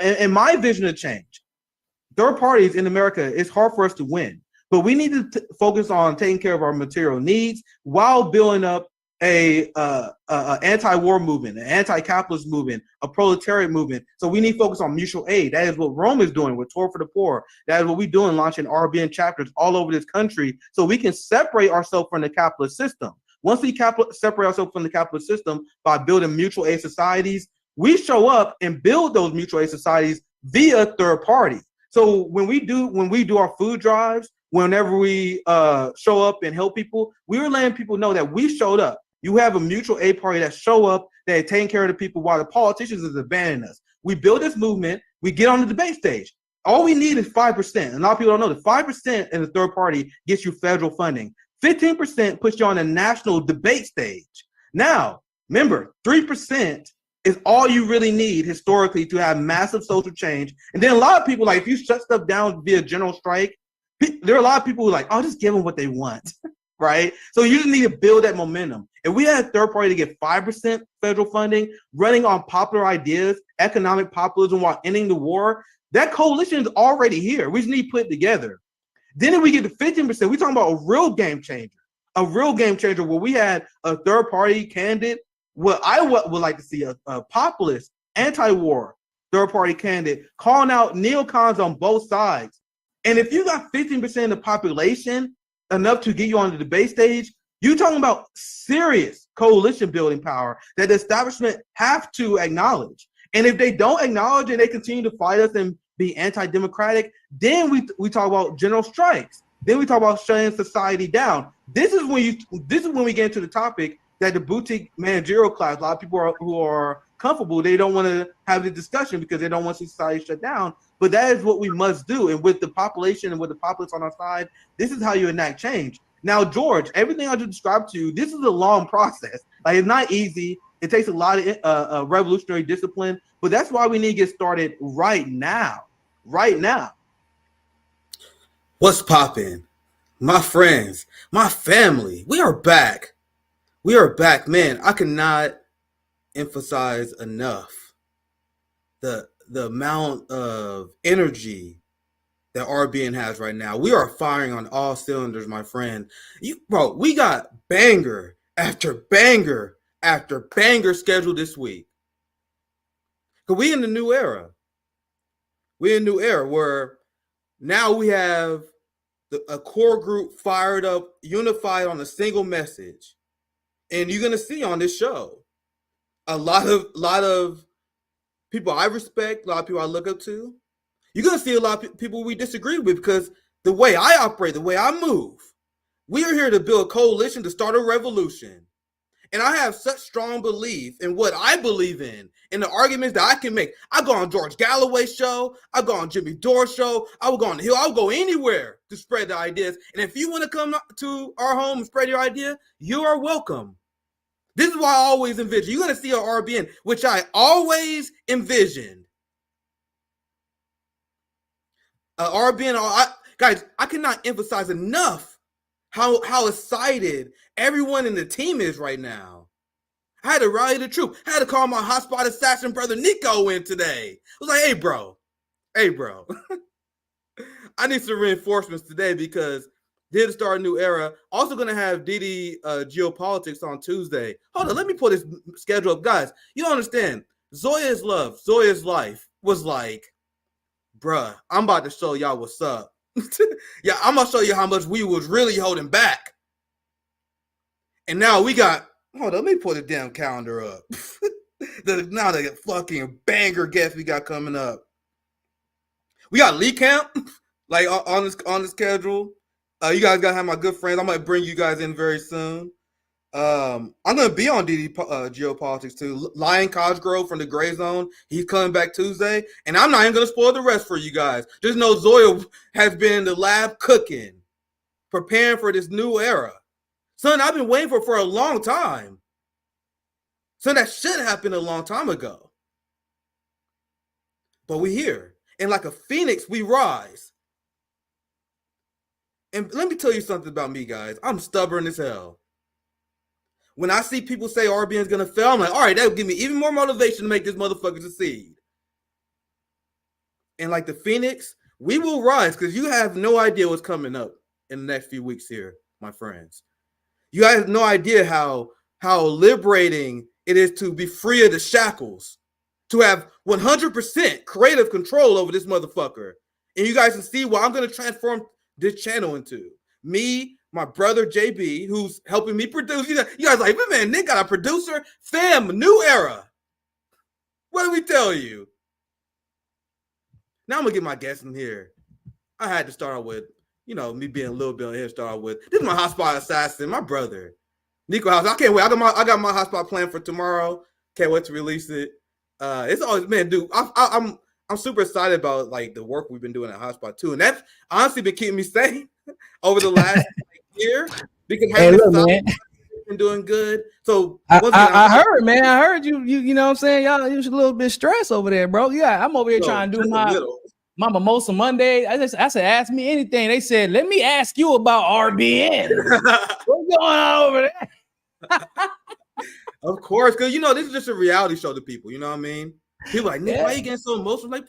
in my vision of change, third parties in America, it's hard for us to win. But we need to focus on taking care of our material needs while building up a anti-war movement, an anti-capitalist movement, a proletariat movement. So we need to focus on mutual aid. That is what Rome is doing with Tour for the Poor. That is what we're doing, launching RBN chapters all over this country, so we can separate ourselves from the capitalist system. Once we separate ourselves from the capitalist system by building mutual aid societies, we show up and build those mutual aid societies via third party. So when we do our food drives, whenever we show up and help people, we are letting people know that we showed up. You have a mutual aid party that show up, that are taking care of the people while the politicians is abandoning us. We build this movement, we get on the debate stage. All we need is 5%. A lot of people don't know that 5% in the third party gets you federal funding. 15% puts you on a national debate stage. Now, remember, 3% is all you really need historically to have massive social change. And then a lot of people, like, if you shut stuff down via general strike, there are a lot of people who are like, oh, just give them what they want, right? So you just need to build that momentum. If we had a third party to get 5% federal funding, running on popular ideas, economic populism while ending the war, that coalition is already here. We just need to put it together. Then if we get to 15%, we're talking about a real game changer where we had a third party candidate. What I would like to see a populist, anti-war third party candidate calling out neocons on both sides. And if you got 15% of the population, enough to get you on the debate stage, you're talking about serious coalition building power that the establishment have to acknowledge. And if they don't acknowledge and they continue to fight us and be anti-democratic, then we talk about general strikes. Then we talk about shutting society down. This is when we get into the topic that the boutique managerial class, a lot of people who are comfortable, they don't want to have the discussion because they don't want society shut down. But that is what we must do. And with the population and with the populace on our side, this is how you enact change. Now, George, everything I just described to you, this is a long process. Like, it's not easy. It takes a lot of revolutionary discipline, but that's why we need to get started right now. Right now. What's poppin'? My friends, my family, we are back. We are back, man. I cannot emphasize enough the amount of energy that RBN has right now. We are firing on all cylinders, my friend. Bro, we got banger after banger after banger scheduled this week. Because we in the new era. We're in a new era where now we have a core group fired up, unified on a single message. And you're going to see on this show a lot of people I respect, a lot of people I look up to. You're going to see a lot of people we disagree with because the way I operate, the way I move, we are here to build a coalition to start a revolution. And I have such strong belief in what I believe in the arguments that I can make. I go on George Galloway's show. I go on Jimmy Dore's show. I will go on the Hill. I will go anywhere to spread the ideas. And if you want to come to our home and spread your idea, you are welcome. This is why I always envision. You're going to see an RBN, which I always envisioned. RBN, guys, I cannot emphasize enough how excited everyone in the team is right now. I had to rally the troop. I had to call my hotspot assassin brother Niko in today. I was like, hey, bro. I need some reinforcements today because did start a new era. Also going to have DD Geopolitics on Tuesday. Hold on, let me pull this schedule up. Guys, you don't understand. Zoya's love, Zoya's life was like, bruh, I'm about to show y'all what's up. Yeah, I'm going to show you how much we was really holding back. And now we got, hold on, let me pull the damn calendar up. Now the fucking banger guest we got coming up. We got Lee Camp, like on the schedule. You guys got to have my good friends. I might bring you guys in very soon. I'm going to be on DD Geopolitics too. Lion Cosgrove from the Gray Zone. He's coming back Tuesday. And I'm not even going to spoil the rest for you guys. Just know Zoya has been in the lab cooking, preparing for this new era. Son, I've been waiting for a long time. Son, that should happen a long time ago. But we're here. And like a phoenix, we rise. And let me tell you something about me, guys. I'm stubborn as hell. When I see people say RBN is going to fail, I'm like, all right, that will give me even more motivation to make this motherfucker succeed. and like the Phoenix, we will rise because you have no idea what's coming up in the next few weeks here, my friends. You have no idea how liberating it is to be free of the shackles, to have 100% creative control over this motherfucker. And you guys can see what I'm going to transform this channel into. Me, my brother JB, who's helping me produce. You guys like, man, Nick got a producer? Fam, new era. What do we tell you? Now I'm going to get my guests in here. I had to start out with, me being a little bit on here, start out with, this is my hotspot assassin, my brother. Niko House. I can't wait. I got my hotspot planned for tomorrow. Can't wait to release it. It's always, man, dude, I'm super excited about like the work we've been doing at Hotspot too. And that's honestly been keeping me sane over the last year because been doing good. So I heard, man. I heard you know what I'm saying? Y'all, you was a little bit stressed over there, bro. Yeah, I'm over here trying to do my Mimosa Monday. I said, ask me anything. They said, let me ask you about RBN. What's going on over there? Of course, because this is just a reality show to people. You know what I mean? People are like, Nick, why are you getting so emotional? Like,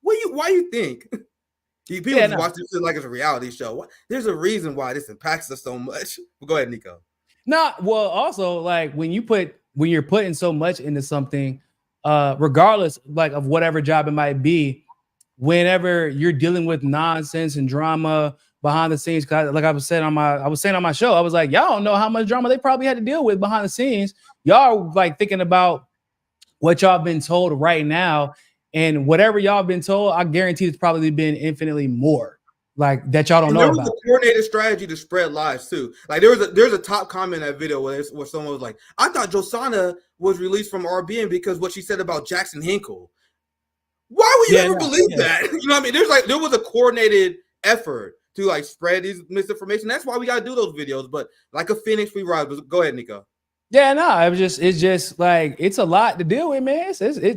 why you think? People just watch this shit like it's a reality show. There's a reason why this impacts us so much. Go ahead, Niko. No, well, also like when you're putting so much into something, regardless like of whatever job it might be, whenever you're dealing with nonsense and drama behind the scenes, like I was saying on my show, I was like, y'all don't know how much drama they probably had to deal with behind the scenes. Y'all are like thinking about what y'all been told right now, and whatever y'all been told, I guarantee it's probably been infinitely more like that y'all don't know about. There was a coordinated strategy to spread lies too. Like there's a top comment in that video where someone was like, I thought Josana was released from RBN because what she said about Jackson Hinkle. Why would you ever believe that? You know what I mean? There was a coordinated effort to like spread these misinformation. That's why we gotta do those videos. But like a Phoenix, we rise. Go ahead, Niko. Yeah, no, it's just like it's a lot to deal with, man.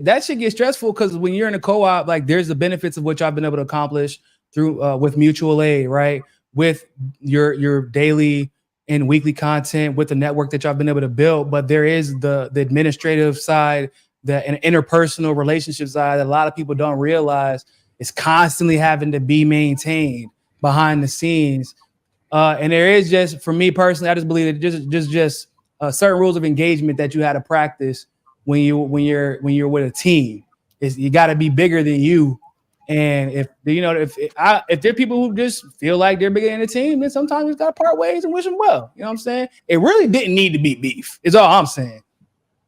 That shit gets stressful because when you're in a co-op, like there's the benefits of what y'all been able to accomplish through with mutual aid, right? With your daily and weekly content, with the network that y'all been able to build. But there is the administrative side, an interpersonal relationship side that a lot of people don't realize is constantly having to be maintained behind the scenes. And there is just, for me personally, I just believe that just certain rules of engagement that you had to practice when you're with a team. Is you got to be bigger than you. And if there are people who just feel like they're bigger than the team, then sometimes you got to part ways and wish them well. You know what I'm saying? It really didn't need to be beef. Is all I'm saying.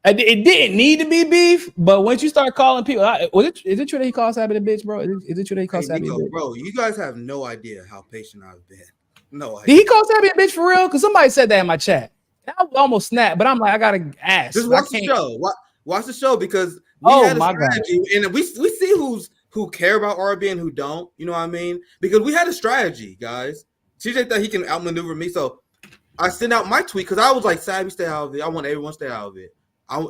It didn't need to be beef, but once you start calling people, is it true that he calls Sabbath a bitch, bro? Is it true that he calls Sabbath a bitch? Bro, you guys have no idea how patient I've been. No idea. Did he call Sabbath a bitch for real? Because somebody said that in my chat. I almost snapped, but I'm like, I gotta ask. Just watch the show. Watch the show because we had a strategy, and we see who care about RB and who don't. You know what I mean? Because we had a strategy, guys. CJ thought he can outmaneuver me, so I sent out my tweet because I was like, "Savvy, stay out of it. I want everyone to stay out of it.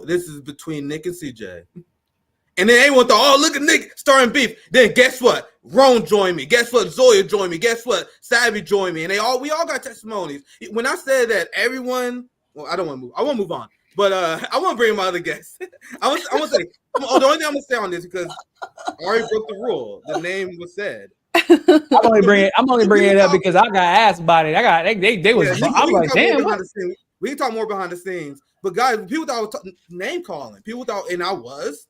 This is between Nick and CJ." And then everyone thought, "Oh, look at Nick starting beef." Then guess what? Ron joined me. Guess what? Zoya joined me. Guess what? Savvy joined me. And we all got testimonies. When I said that everyone, well, I don't want to move. I want to move on. But I want to bring my other guests. I want to say, the only thing I'm going to say on this because I already broke the rule. The name was said. I'm only bringing it up because I got asked about it. They was. I'm like, damn. We can talk more behind the scenes. But guys, people thought I was name calling. People thought, and I was.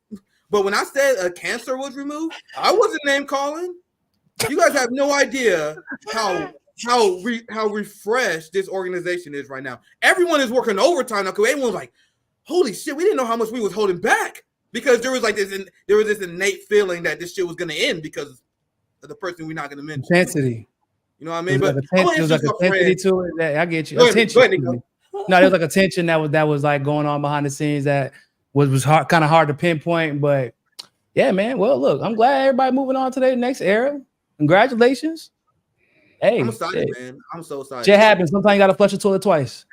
But when I said a cancer was removed, I wasn't name calling. You guys have no idea how refreshed this organization is right now. Everyone is working overtime now because everyone's like, "Holy shit, we didn't know how much we was holding back," because there was this innate feeling that this shit was going to end because of the person we're not going to mention. Intensity. You know what I mean? But there's like intensity to it. I get you. Attention. No, there's like a tension that was like going on behind the scenes that was kind of hard to pinpoint, but yeah, man. Well, look, I'm glad everybody moving on to the next era. Congratulations. Hey, I'm excited, man. I'm so excited. Shit happens. Sometimes you gotta flush the toilet twice.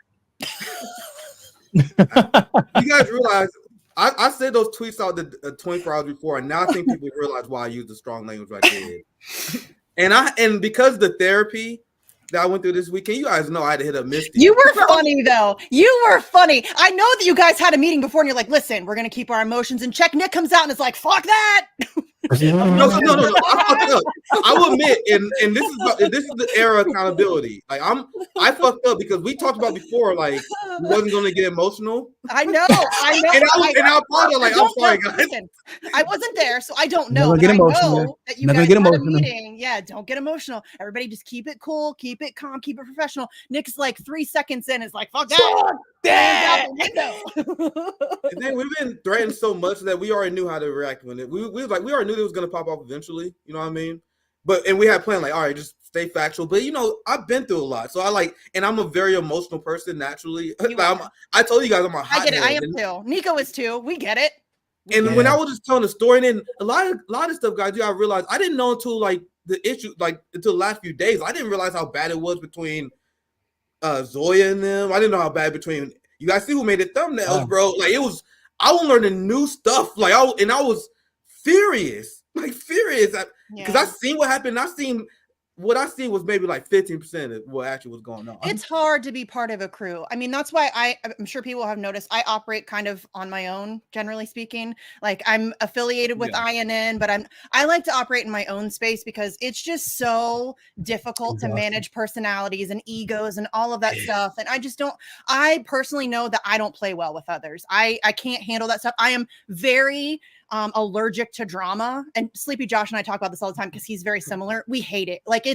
You guys realize I said those tweets out the 24 hours before, and now I think people realize why I used the strong language I did. And because the therapy that I went through this weekend, you guys know I had to hit up Misty. You were funny, though. You were funny. I know that you guys had a meeting before, and you're like, listen, we're going to keep our emotions in check. Nick comes out and is like, fuck that. No. I fucked up. I will admit, and this is the era of accountability. Like I fucked up because we talked about before, like we wasn't gonna get emotional. I know. And I apologize. Like, I'm sorry, guys. Listen, I wasn't there, so I don't know. Never But get I emotional. know that you Never guys get had a emotional. meeting. Yeah, don't get emotional. Everybody just keep it cool, keep it calm, keep it professional. Nick's like 3 seconds in is like, fuck that. And then we've been threatened so much that we already knew how to react when we already knew it was gonna pop off eventually. You know what I mean? And we had planned like, all right, just stay factual. But I've been through a lot, so and I'm a very emotional person naturally. I told you guys I'm a hot. I get it. I am too. Niko is too. We get it. When I was just telling the story, and then a lot of stuff, guys, I realized I didn't know until like the issue, like until the last few days. I didn't realize how bad it was between Zoya and them. I didn't know how bad between you guys. See who made the thumbnails, bro? Like it was. I was learning new stuff. Like I was furious, because I seen what happened. What I seen was maybe like 15% of what actually was going on. It's hard to be part of a crew. I mean, that's why I'm sure people have noticed I operate kind of on my own, generally speaking. Like I'm affiliated with INN, but I like to operate in my own space because it's just so difficult to manage personalities and egos and all of that stuff. And I personally know that I don't play well with others. I can't handle that stuff. I am very allergic to drama, and Sleepy Josh and I talk about this all the time because he's very similar. We hate it. Like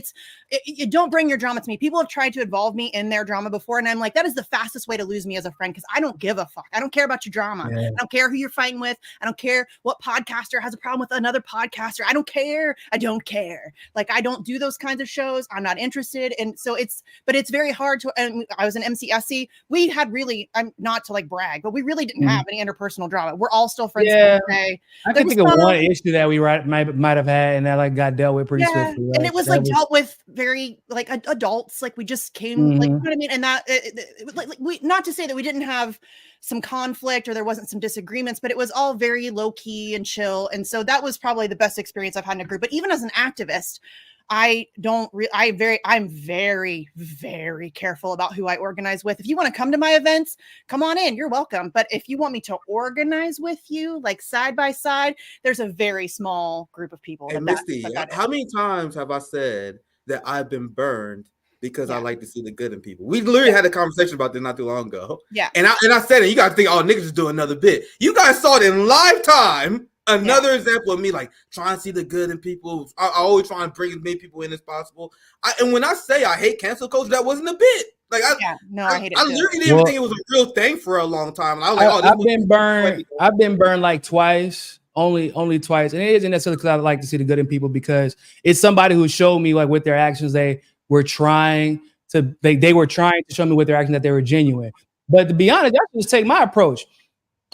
you don't bring your drama to me. People have tried to involve me in their drama before, and I'm like, that is the fastest way to lose me as a friend because I don't give a fuck. I don't care about your drama. I don't care who you're fighting with. I don't care what podcaster has a problem with another podcaster. I don't care. Like I don't do those kinds of shows. I'm not interested. And so it's very hard to, and I was in MCSC. We had really, I'm not to like brag, but we really didn't have any interpersonal drama. We're all still friends today. I can think of one issue that we might have had, and that like got dealt with pretty swiftly. Right? And it was dealt with very like adults. Like we just came, like you know what I mean. And that we, not to say that we didn't have some conflict or there wasn't some disagreements, but it was all very low key and chill. And so that was probably the best experience I've had in a group. But even as an activist, I'm very, very careful about who I organize with. If you want to come to my events, come on in, you're welcome. But if you want me to organize with you, like side by side, there's a very small group of people. And Misty, how many times have I said that I've been burned because I like to see the good in people? We literally had a conversation about this not too long ago. Yeah. And I said it, you guys think, oh, niggas just do another bit. You guys saw it in lifetime. Another example of me like trying to see the good in people. I always try and bring as many people in as possible. And when I say I hate cancel culture, that wasn't a bit. Like I hate it. I literally didn't think it was a real thing for a long time. And I was like, I've been burned like twice, only twice, and it isn't necessarily because I like to see the good in people, because it's somebody who showed me like with their actions they were trying to show me with their actions that they were genuine. But to be honest, I just take my approach.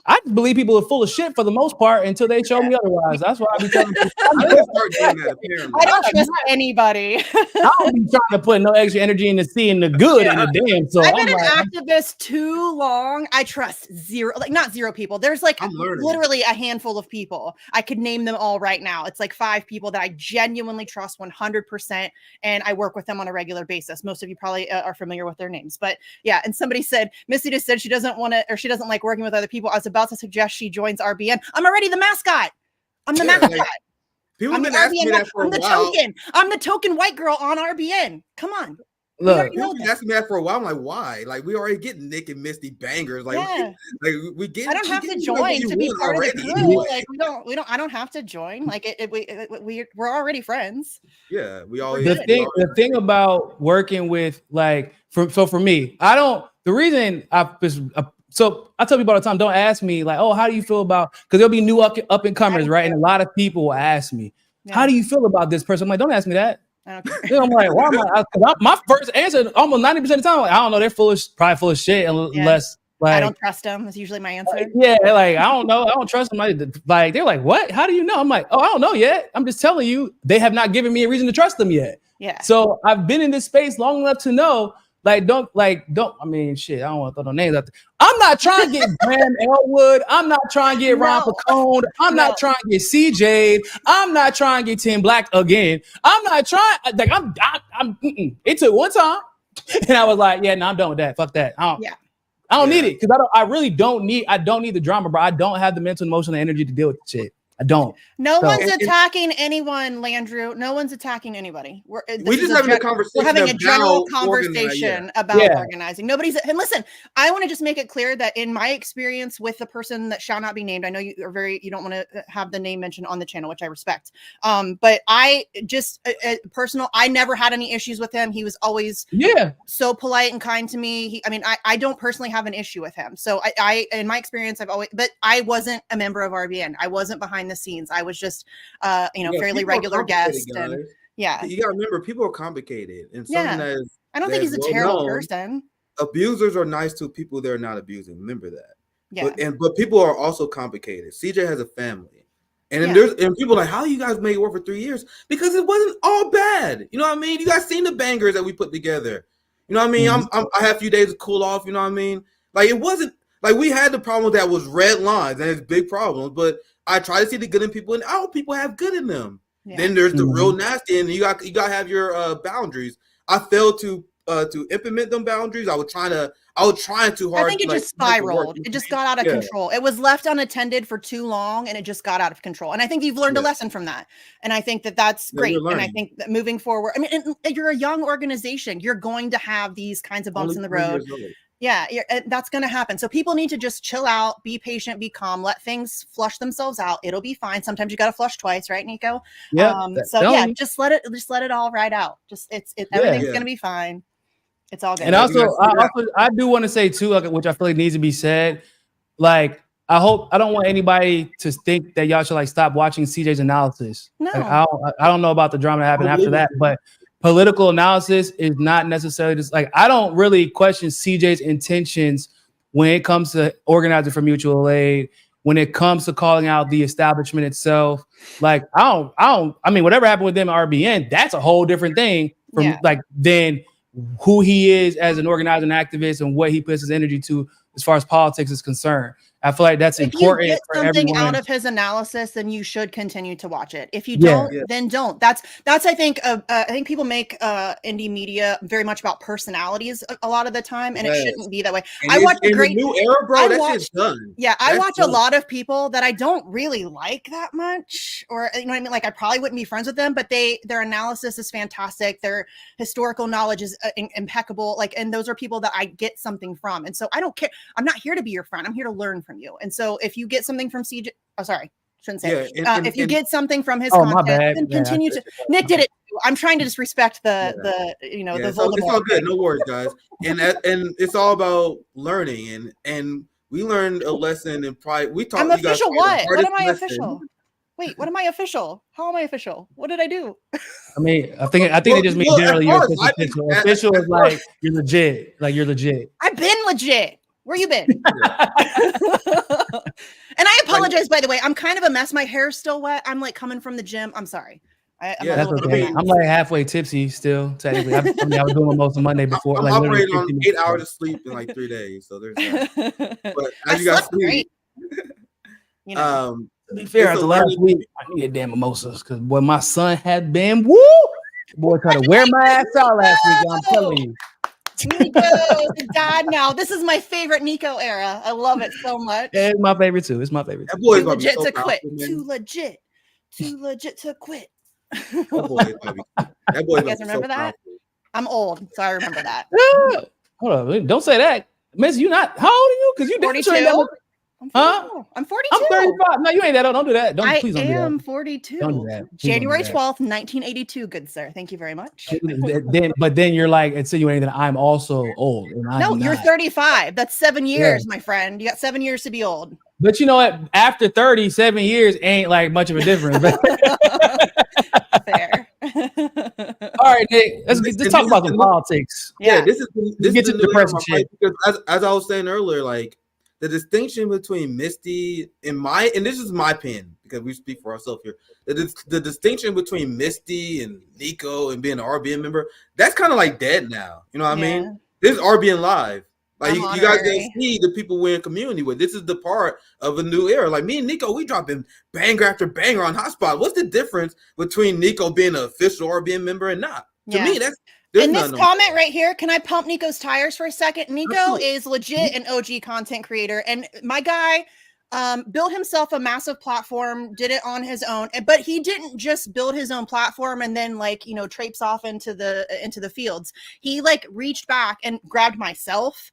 I just believe people are full of shit for the most part until they show me otherwise. That's why I be telling people. I don't trust anybody. I don't be trying to put no extra energy into seeing the good in the damn. So I've been an activist too long. I trust not zero people. There's like literally a handful of people. I could name them all right now. It's like 5 people that I genuinely trust 100%, and I work with them on a regular basis. Most of you probably are familiar with their names, but yeah. And somebody said, Misty just said she doesn't want to, or she doesn't like working with other people. I was about to suggest she joins RBN. I'm already the mascot. I'm the mascot. Like, people have been asking me that for a while. I'm the token white girl on RBN. Come on. Look, people been asking me that for a while. I'm like, why? Like, we already get Nick and Misty bangers. Like, we get. I don't have to join to be part of the crew. Like, we don't. I don't have to join. Like, we're already friends. Yeah, we always. The thing about working with like, for me, I don't. The reason so I tell people all the time, don't ask me like, oh, how do you feel about, because there'll be new up and comers, right? And a lot of people will ask me, how do you feel about this person? I'm like, don't ask me that. I'm like, why am I? My first answer, almost 90% of the time, like, I don't know, they're probably full of shit, unless like I don't trust them. That's usually my answer. Like I don't know, I don't trust them. Like they're like, what? How do you know? I'm like, oh, I don't know yet. I'm just telling you, they have not given me a reason to trust them yet. Yeah. So I've been in this space long enough to know. Don't. I mean, shit. I don't want to throw no names out there. I'm not trying to get Graham Elwood. I'm not trying to get Ron Pacone. I'm not trying to get CJ. I'm not trying to get Tim Black again. I'm not trying. Like I'm. It took one time, and I was like, yeah, no, I'm done with that. Fuck that. I don't need it because I really don't need. I don't need the drama, bro. I don't have the mental, emotional energy to deal with the shit. I don't. No So- one's attacking anyone, Landrew. No one's attacking anybody. We're just having a conversation. We're having a general about conversation about organizing. Nobody's, and listen, I want to just make it clear that in my experience with the person that shall not be named, I know you don't want to have the name mentioned on the channel, which I respect. But I just personal, I never had any issues with him. He was always so polite and kind to me. I don't personally have an issue with him. So I in my experience, but I wasn't a member of RBN. I wasn't behind the scenes. I was just fairly regular guest. And you gotta remember, people are complicated, and something that is, I don't think he's a terrible person. Abusers are nice to people they're not abusing. Remember that. Yeah. But people are also complicated. CJ has a family. And then people are like, how you guys made it work for 3 years? Because it wasn't all bad. You know what I mean? You guys seen the bangers that we put together. You know what I mean? I had a few days to cool off. You know what I mean? Like, it wasn't like we had the problem that was red lines and it's big problems, but I try to see the good in people, and all people have good in them. Yeah. Then there's the real nasty, and you got to have your boundaries. I failed to implement them boundaries. I was trying too hard. I think it just spiraled. It just got out of control. It was left unattended for too long, and it just got out of control. And I think you've learned a lesson from that. And I think that that's great. And I think that moving forward, you're a young organization. You're going to have these kinds of bumps in the road. Yeah, that's going to happen. So people need to just chill out, be patient, be calm, let things flush themselves out. It'll be fine. Sometimes you got to flush twice, right, Niko? Yeah. Just let it all ride out. Everything's going to be fine. It's all good. And also, I do want to say too, like, which I feel like needs to be said. Like, I don't want anybody to think that y'all should like stop watching CJ's analysis. No, like, I don't know about the drama that happened after that, but political analysis is not necessarily just like, I don't really question CJ's intentions when it comes to organizing for mutual aid, when it comes to calling out the establishment itself. Like, I mean, whatever happened with them at RBN, that's a whole different thing from than who he is as an organizer and activist and what he puts his energy to as far as politics is concerned. I feel like that's important. If you get something out of his analysis, then you should continue to watch it. If you don't, then don't. That's I think people make indie media very much about personalities a lot of the time, and it shouldn't be that way. And I watch a great new era, bro. That shit's done. Yeah, I watch a lot of people that I don't really like that much, or you know what I mean. Like, I probably wouldn't be friends with them, but their analysis is fantastic. Their historical knowledge is impeccable. Like, and those are people that I get something from. And so I don't care. I'm not here to be your friend. I'm here to learn from you. And so if you get something from CJ, shouldn't say if you get something from his content, then continue to. Nick did it too. I'm trying to just respect the the so it's all good. No worries, guys. And it's all about learning, and we learned a lesson in pride. We talked. I'm official. What am I official? Wait, what am I official? How am I official? What did I do? I mean, I think it just means generally you're official. Official is like you're legit. Like, you're legit. I've been legit. Where you been? And I apologize, by the way. I'm kind of a mess. My hair's still wet. I'm like coming from the gym. I'm sorry. That's okay. I'm like halfway tipsy still, technically. I was doing mmost of Monday before. I'm operating on 8 hours of sleep in like 3 days. So there's that. But as you guys see, to be fair, after last week, I needed damn mimosas because boy, my son had been boy tried to wear my ass out last week. I'm telling you. Niko is dad now. This is my favorite Niko era. I love it so much. Yeah, it's my favorite too. It's my favorite. That boy's too legit to quit. Too legit to quit. That boy. You guys remember that? I'm old, so I remember that. Hold on, don't say that, Miss. You not? How old are you? Because you 42. I'm 42. I'm 35. No, you ain't that old. Don't do that. Please don't do that. I am 42. Don't do that. January 12th, 1982. Good sir. Thank you very much. Then you're like insinuating that I'm also old. And no, you're 35. That's 7 years, my friend. You got 7 years to be old. But you know what? After 37 years ain't like much of a difference. Fair. All right, Nick. Let's talk about some politics. Yeah, this is get to the depressing shit. Because as I was saying earlier, like, the distinction between Misty and this is my opinion because we speak for ourselves here. The distinction between Misty and Niko and being an RBN member, that's kind of like dead now. You know what I mean? This is RBN Live. Like, you guys can see the people we're in community with. This is the part of a new era. Like, me and Niko, we dropping banger after banger on Hotspot. What's the difference between Niko being an official RBN member and not? To me, that's. In this comment right here, can I pump Niko's tires for a second? Niko is legit an OG content creator. And my guy, built himself a massive platform, did it on his own, but he didn't just build his own platform and then like, you know, traipse off into the fields. He like reached back and grabbed myself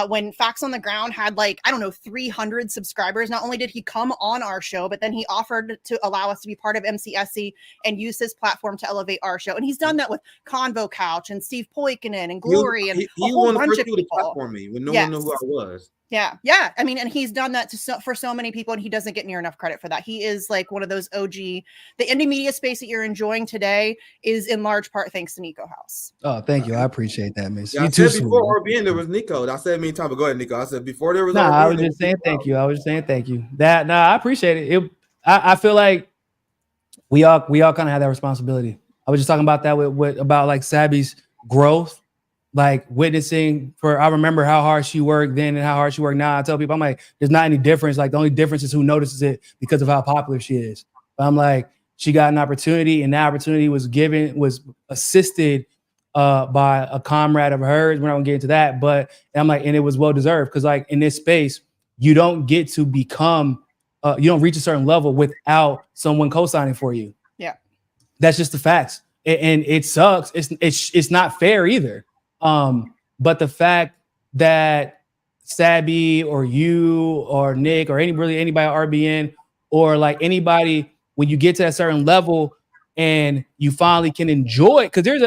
when Facts on the Ground had like, I don't know, 300 subscribers. Not only did he come on our show, but then he offered to allow us to be part of MCSC and use his platform to elevate our show. And he's done that with Convo Couch and Steve Poikonen and Glory and a whole bunch of people. Platform me when no one knew who I was. Yeah. I mean, and he's done that for so many people, and he doesn't get near enough credit for that. He is like one of those OG. The indie media space that you're enjoying today is in large part thanks to Niko House. Oh, thank you. I appreciate that, Miss. Yeah, I said before RBN there was Niko. I said many times, but go ahead, Niko. I said before there was. Nah, RBN, I was just saying thank you. I was just saying thank you. I appreciate it. I feel like we all kind of have that responsibility. I was just talking about that about like Sabby's growth. Like witnessing I remember how hard she worked then and how hard she worked now. I tell people, I'm like, there's not any difference. Like the only difference is who notices it because of how popular she is. But I'm like, she got an opportunity, and that opportunity was assisted by a comrade of hers. We're not gonna get into that, but I'm like, and it was well deserved because like in this space, you don't get to become, you don't reach a certain level without someone co-signing for you. Yeah, that's just the facts, and it sucks. It's not fair either. But the fact that Sabby or you or Nick or anybody at RBN or like anybody, when you get to a certain level and you finally can enjoy it, because there's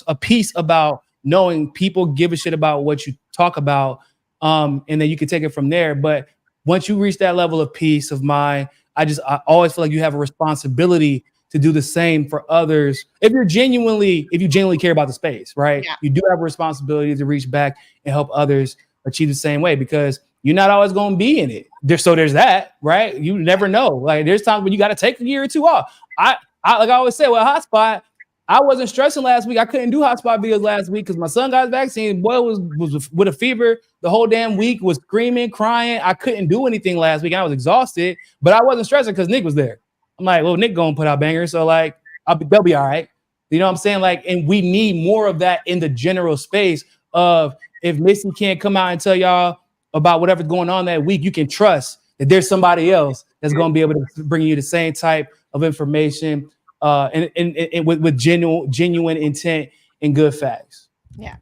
a piece about knowing people give a shit about what you talk about, and then you can take it from there. But once you reach that level of peace of mind, I always feel like you have a responsibility to do the same for others. If you genuinely care about the space, right? Yeah. You do have a responsibility to reach back and help others achieve the same way, because you're not always going to be in it. There's that, right? You never know. Like there's times when you got to take a year or two off. I like I always say, well, hotspot, I wasn't stressing last week. I couldn't do hotspot videos last week because my son got his vaccine. Boy was with a fever the whole damn week, was screaming, crying. I couldn't do anything last week. I was exhausted, but I wasn't stressing because Nick was there. I'm like, well, Nick gonna put out bangers, so like, they'll be all right. You know what I'm saying? Like, and we need more of that in the general space of if Misty can't come out and tell y'all about whatever's going on that week, you can trust that there's somebody else that's gonna be able to bring you the same type of information, and with genuine intent and good facts. Yeah.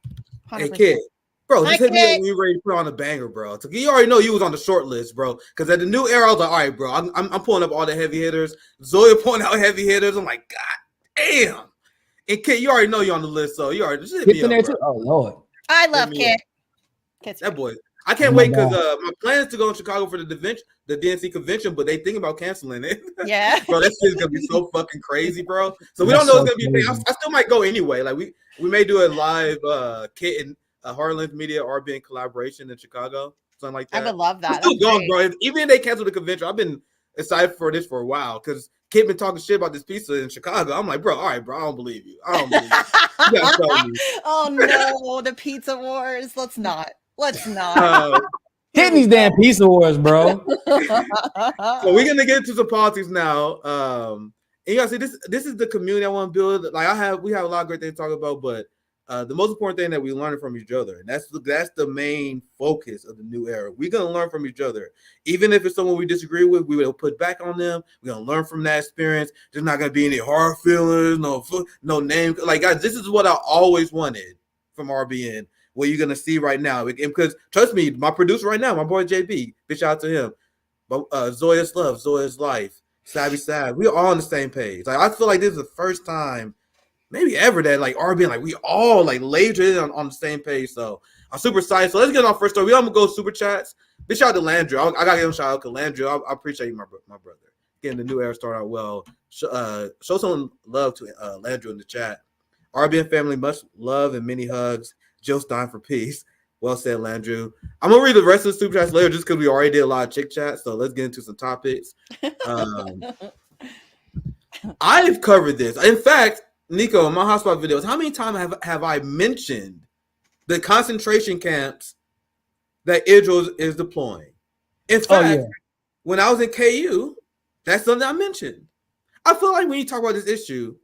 100%. Hey kid, bro, just hit me up when you're ready to put on a banger, bro. You already know you was on the short list, bro. Because at the new era, I was like, all right, bro, I'm pulling up all the heavy hitters. Zoya pulling out heavy hitters. I'm like, God damn. And Kid, you already know you're on the list, so you already just hit me up, bro. Oh Lord, I love Kid. That boy. I can't wait because my plan is to go in Chicago for the DNC convention, but they think about canceling it. Yeah, bro, that shit's gonna be so fucking crazy, bro. So we don't know it's gonna be. I still might go anyway. Like we may do a live Kid and Heartland Media RBN collaboration in Chicago, something like that. I would love that. I'm still going, bro. Even if they cancel the convention, I've been excited for this for a while because Kid been talking shit about this pizza in Chicago. I'm like, bro, all right, bro, I don't believe you. You gotta tell me. Oh no, the pizza wars. Let's not. Hitting these damn pizza wars, bro. So we're gonna get into some politics now. And you guys see this is the community I want to build. Like we have a lot of great things to talk about, but the most important thing that we learn from each other, and that's the main focus of the new era. We're gonna learn from each other, even if it's someone we disagree with. We will put back on them. We're gonna learn from that experience. There's not gonna be any hard feelings, no name. Like guys, this is what I always wanted from RBN. What you're gonna see right now, because trust me, my producer right now, my boy JB, big shout out to him. But Zoya's love, Zoya's life, Savvy Sav, we're all on the same page. Like I feel like this is the first time, maybe ever, that like RBN, like we all like lasered on the same page. So I'm super excited. So let's get on first story. I'm gonna go super chats. Big shout out to Landry. I gotta give him a shout out to Landry. I appreciate you, my brother. Getting the new era started out well. Show some love to Landry in the chat. RBN family, much love and many hugs. Jill Stein for peace. Well said, Landrew. I'm gonna read the rest of the super chats later just because we already did a lot of chick chat. So let's get into some topics. I've covered this. In fact, Niko, in my hotspot videos, how many times have I mentioned the concentration camps that Israel is deploying? In fact, when I was in KU, that's something I mentioned. I feel like when you talk about this issue,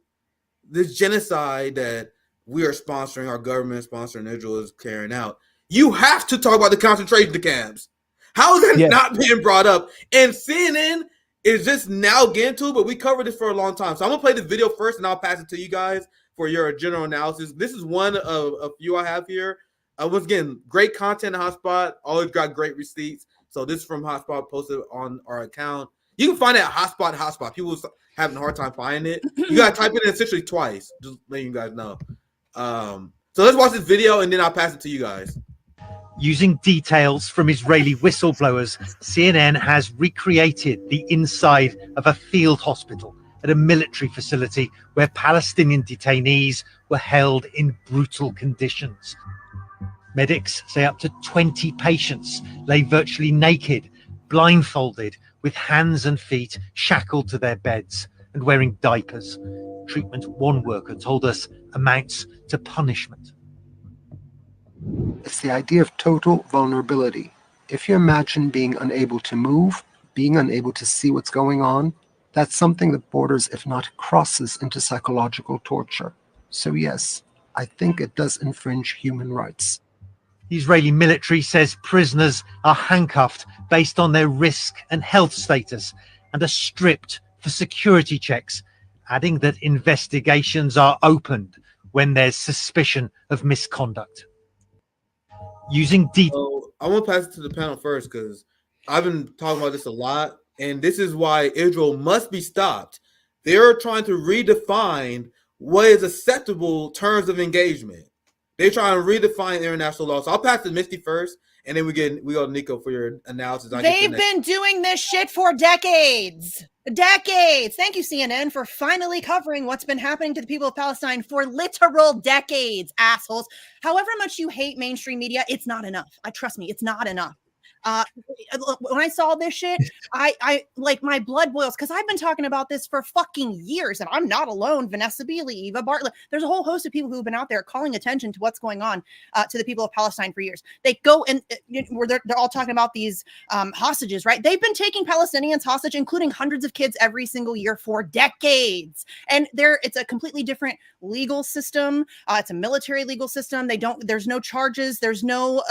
this genocide that we are sponsoring, our government sponsoring Israel is carrying out, you have to talk about the concentration camps. How is that Yeah. not being brought up? And CNN is just now getting to it, but we covered this for a long time. So I'm gonna play the video first, and I'll pass it to you guys for your general analysis. This is one of a few I have here. Once again, great content in Hotspot. Always got great receipts. So this is from Hotspot, posted on our account. You can find it at Hotspot. People having a hard time finding it. You gotta type it in essentially twice. Just letting you guys know. So let's watch this video, and then I'll pass it to you guys. Using details from Israeli whistleblowers, CNN has recreated the inside of a field hospital at a military facility where Palestinian detainees were held in brutal conditions. Medics say up to 20 patients lay virtually naked, blindfolded, with hands and feet shackled to their beds and wearing diapers. Treatment one worker told us amounts to punishment. It's the idea of total vulnerability. If you imagine being unable to move, being unable to see what's going on, that's something that borders, if not crosses, into psychological torture. So yes, I think it does infringe human rights. The Israeli military says prisoners are handcuffed based on their risk and health status and are stripped for security checks, adding that investigations are opened when there's suspicion of misconduct. Using So I want to pass it to the panel first because I've been talking about this a lot, and this is why Israel must be stopped. They're trying to redefine what is acceptable terms of engagement. They're trying to redefine international law. So I'll pass to Misty first, and then we go to Niko for your analysis. They've been doing this shit for decades. Decades. Thank you, CNN, for finally covering what's been happening to the people of Palestine for literal decades, assholes. However much you hate mainstream media, it's not enough. Trust me, it's not enough. When I saw this shit, I like my blood boils because I've been talking about this for fucking years, and I'm not alone. Vanessa Beeley, Eva Bartlett, there's a whole host of people who've been out there calling attention to what's going on to the people of Palestine for years. They go and they're all talking about these hostages, right? They've been taking Palestinians hostage, including hundreds of kids every single year for decades, and it's a completely different legal system. It's a military legal system. There's no charges. There's no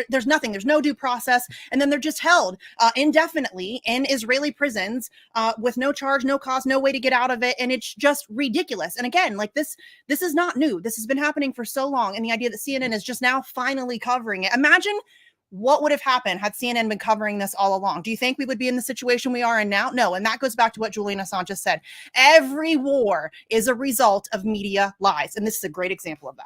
there's nothing. There's no due process. And then they're just held indefinitely in Israeli prisons with no charge, no cost, no way to get out of it. And it's just ridiculous. And again, like this is not new. This has been happening for so long. And the idea that CNN is just now finally covering it. Imagine what would have happened had CNN been covering this all along. Do you think we would be in the situation we are in now? No. And that goes back to what Julian Assange just said. Every war is a result of media lies. And this is a great example of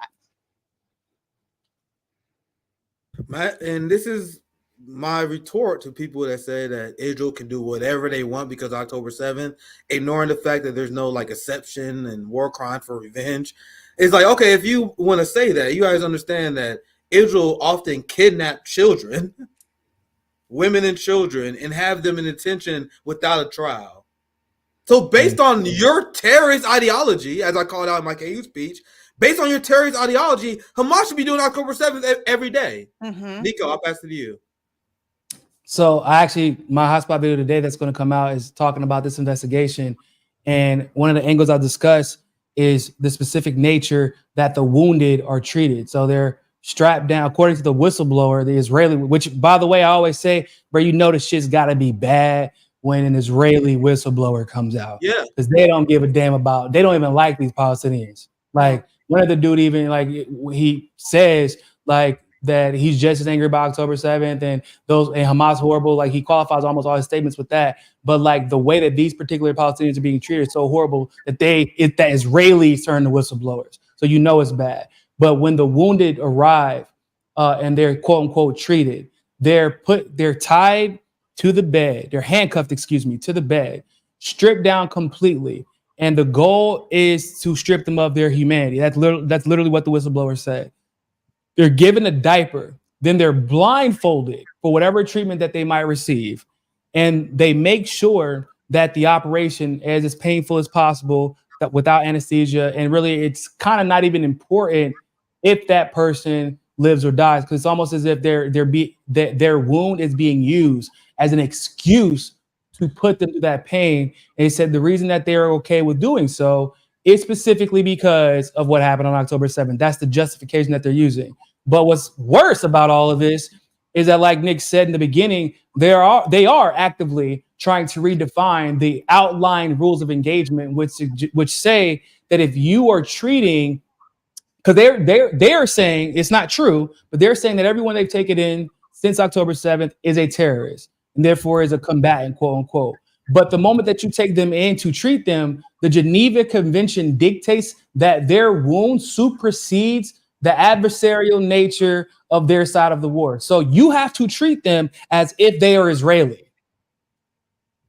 that. And this is my retort to people that say that Israel can do whatever they want because October 7th, ignoring the fact that there's no like exception and war crime for revenge. It's like, okay, if you want to say that, you guys understand that Israel often kidnap children, women and children, and have them in detention without a trial. So based on your terrorist ideology, as I called out in my KU speech, based on your terrorist ideology, Hamas should be doing October 7th every day. Mm-hmm. Niko, I'll pass it to you. So my hotspot video today that's going to come out is talking about this investigation. And one of the angles I'll discuss is the specific nature that the wounded are treated. So they're strapped down, according to the whistleblower, the Israeli, which by the way, I always say, bro, you know, the shit's got to be bad when an Israeli whistleblower comes out. Yeah. Because they don't give a damn they don't even like these Palestinians. Like one of the dude even like he says like, that he's just as angry about October 7th and Hamas horrible. Like he qualifies almost all his statements with that. But like the way that these particular Palestinians are being treated is so horrible that that Israelis turn to whistleblowers. So you know it's bad. But when the wounded arrive and they're quote unquote treated, they're tied to the bed. They're handcuffed, to the bed, stripped down completely. And the goal is to strip them of their humanity. That's literally what the whistleblower said. They're given a diaper, then they're blindfolded for whatever treatment that they might receive. And they make sure that the operation is as painful as possible, that without anesthesia. And really, it's kind of not even important if that person lives or dies, because it's almost as if their wound is being used as an excuse to put them through that pain. And they said the reason that they're okay with doing so is specifically because of what happened on October 7th. That's the justification that they're using. But what's worse about all of this is that, like Nick said in the beginning, they are actively trying to redefine the outline rules of engagement, which say that if you are treating, because they're saying it's not true, but they're saying that everyone they've taken in since October 7th is a terrorist and therefore is a combatant, quote unquote. But the moment that you take them in to treat them, the Geneva Convention dictates that their wound supersedes the adversarial nature of their side of the war. So you have to treat them as if they are Israeli.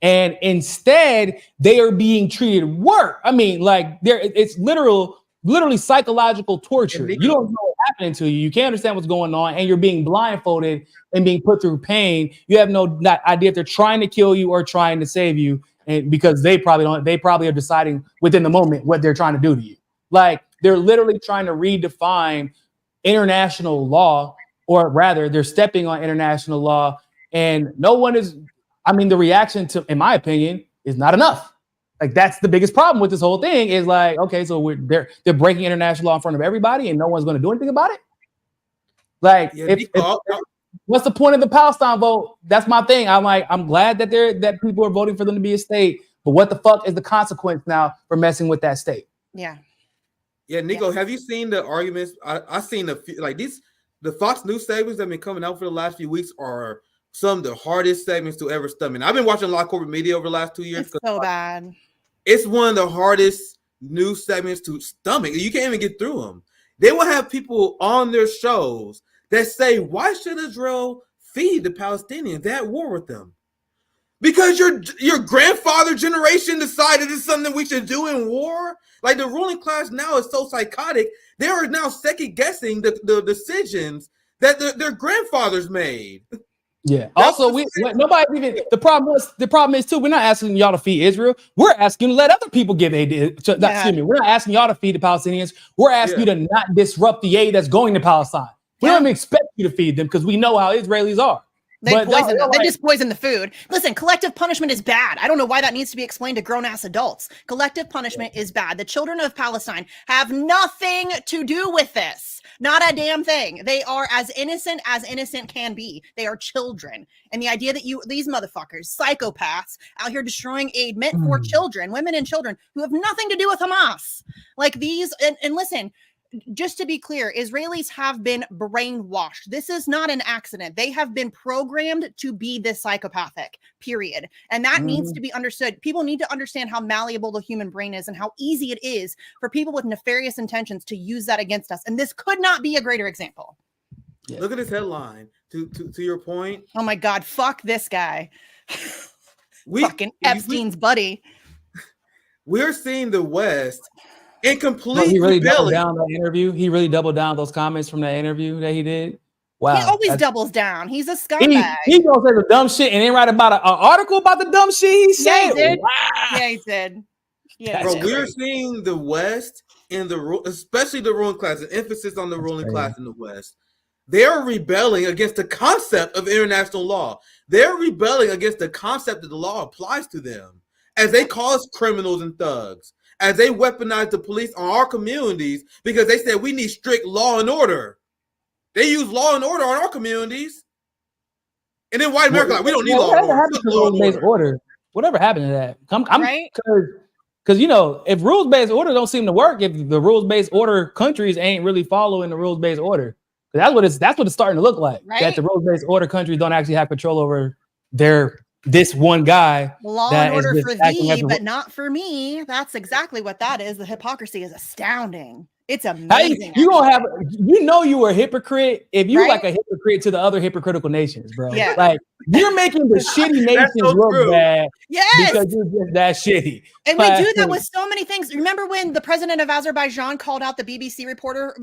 And instead, they are being treated worse. I mean, like it's literally psychological torture. You don't know what's happening to you. You can't understand what's going on, and you're being blindfolded and being put through pain. You have no idea if they're trying to kill you or trying to save you, and because they probably don't. They probably are deciding within the moment what they're trying to do to you. Like they're literally trying to redefine international law, or rather, they're stepping on international law, and no one is. I mean, the reaction to, in my opinion, is not enough. Like that's the biggest problem with this whole thing is like, okay, so they're breaking international law in front of everybody, and no one's going to do anything about it. Like, what's the point of the Palestine vote? That's my thing. I'm glad that people are voting for them to be a state, but what the fuck is the consequence now for messing with that state? Yeah, Niko, have you seen the arguments? I've seen the Fox News segments that have been coming out for the last few weeks are some of the hardest segments to ever stomach. I've been watching a lot of corporate media over the last 2 years. It's so bad. It's one of the hardest news segments to stomach. You can't even get through them. They will have people on their shows that say, why should Israel feed the Palestinians? They're at war with them. Because your grandfather generation decided it's something we should do in war. Like the ruling class now is so psychotic. They are now second guessing the decisions that their grandfathers made. Yeah. Also, nobody even the problem is too. We're not asking y'all to feed Israel. We're asking to let other people give aid. Excuse me. We're not asking y'all to feed the Palestinians. We're asking you to not disrupt the aid that's going to Palestine. We don't even expect you to feed them because we know how Israelis are. They just poison the food. Listen, collective punishment is bad. I don't know why that needs to be explained to grown-ass adults. Collective punishment is bad. The children of Palestine have nothing to do with this. Not a damn thing. They are as innocent can be. They are children. And the idea that these motherfuckers, psychopaths, out here destroying aid meant for children, women and children who have nothing to do with Hamas. Like these, and listen, just to be clear, Israelis have been brainwashed. This is not an accident. They have been programmed to be this psychopathic, period. And that needs to be understood. People need to understand how malleable the human brain is and how easy it is for people with nefarious intentions to use that against us. And this could not be a greater example. Yeah. Look at this headline. To your point. Oh my God, fuck this guy. Fucking Epstein's buddy. We're seeing the West in complete he really doubled down that interview. He really doubled down those comments from that interview that he did. Wow. He always doubles down. He's a scumbag. He gonna say the dumb shit and then write about an article about the dumb shit he said. Yeah, he did. Wow. Yeah, he did. Yeah, bro, we're seeing the West and especially the ruling class, an emphasis on the ruling class in the West. They're rebelling against the concept of international law. They're rebelling against the concept that the law applies to them as they call us criminals and thugs. As they weaponize the police on our communities because they said we need strict law and order. They use law and order on our communities. And then white America, like, we don't need law and order. Whatever happened to that? Right? Because, if rules-based order don't seem to work, if the rules-based order countries ain't really following the rules-based order. That's what it's starting to look like. Right? That the rules-based order countries don't actually have control over this one guy. Law and order for thee, but not for me. That's exactly what that is. The hypocrisy is astounding. It's amazing. You were a hypocrite if you like a hypocrite to the other hypocritical nations, bro. Yeah. Like you're making the shitty nations look bad. Yes. Because you're just that shitty. And we do that with so many things. Remember when the president of Azerbaijan called out the BBC reporter?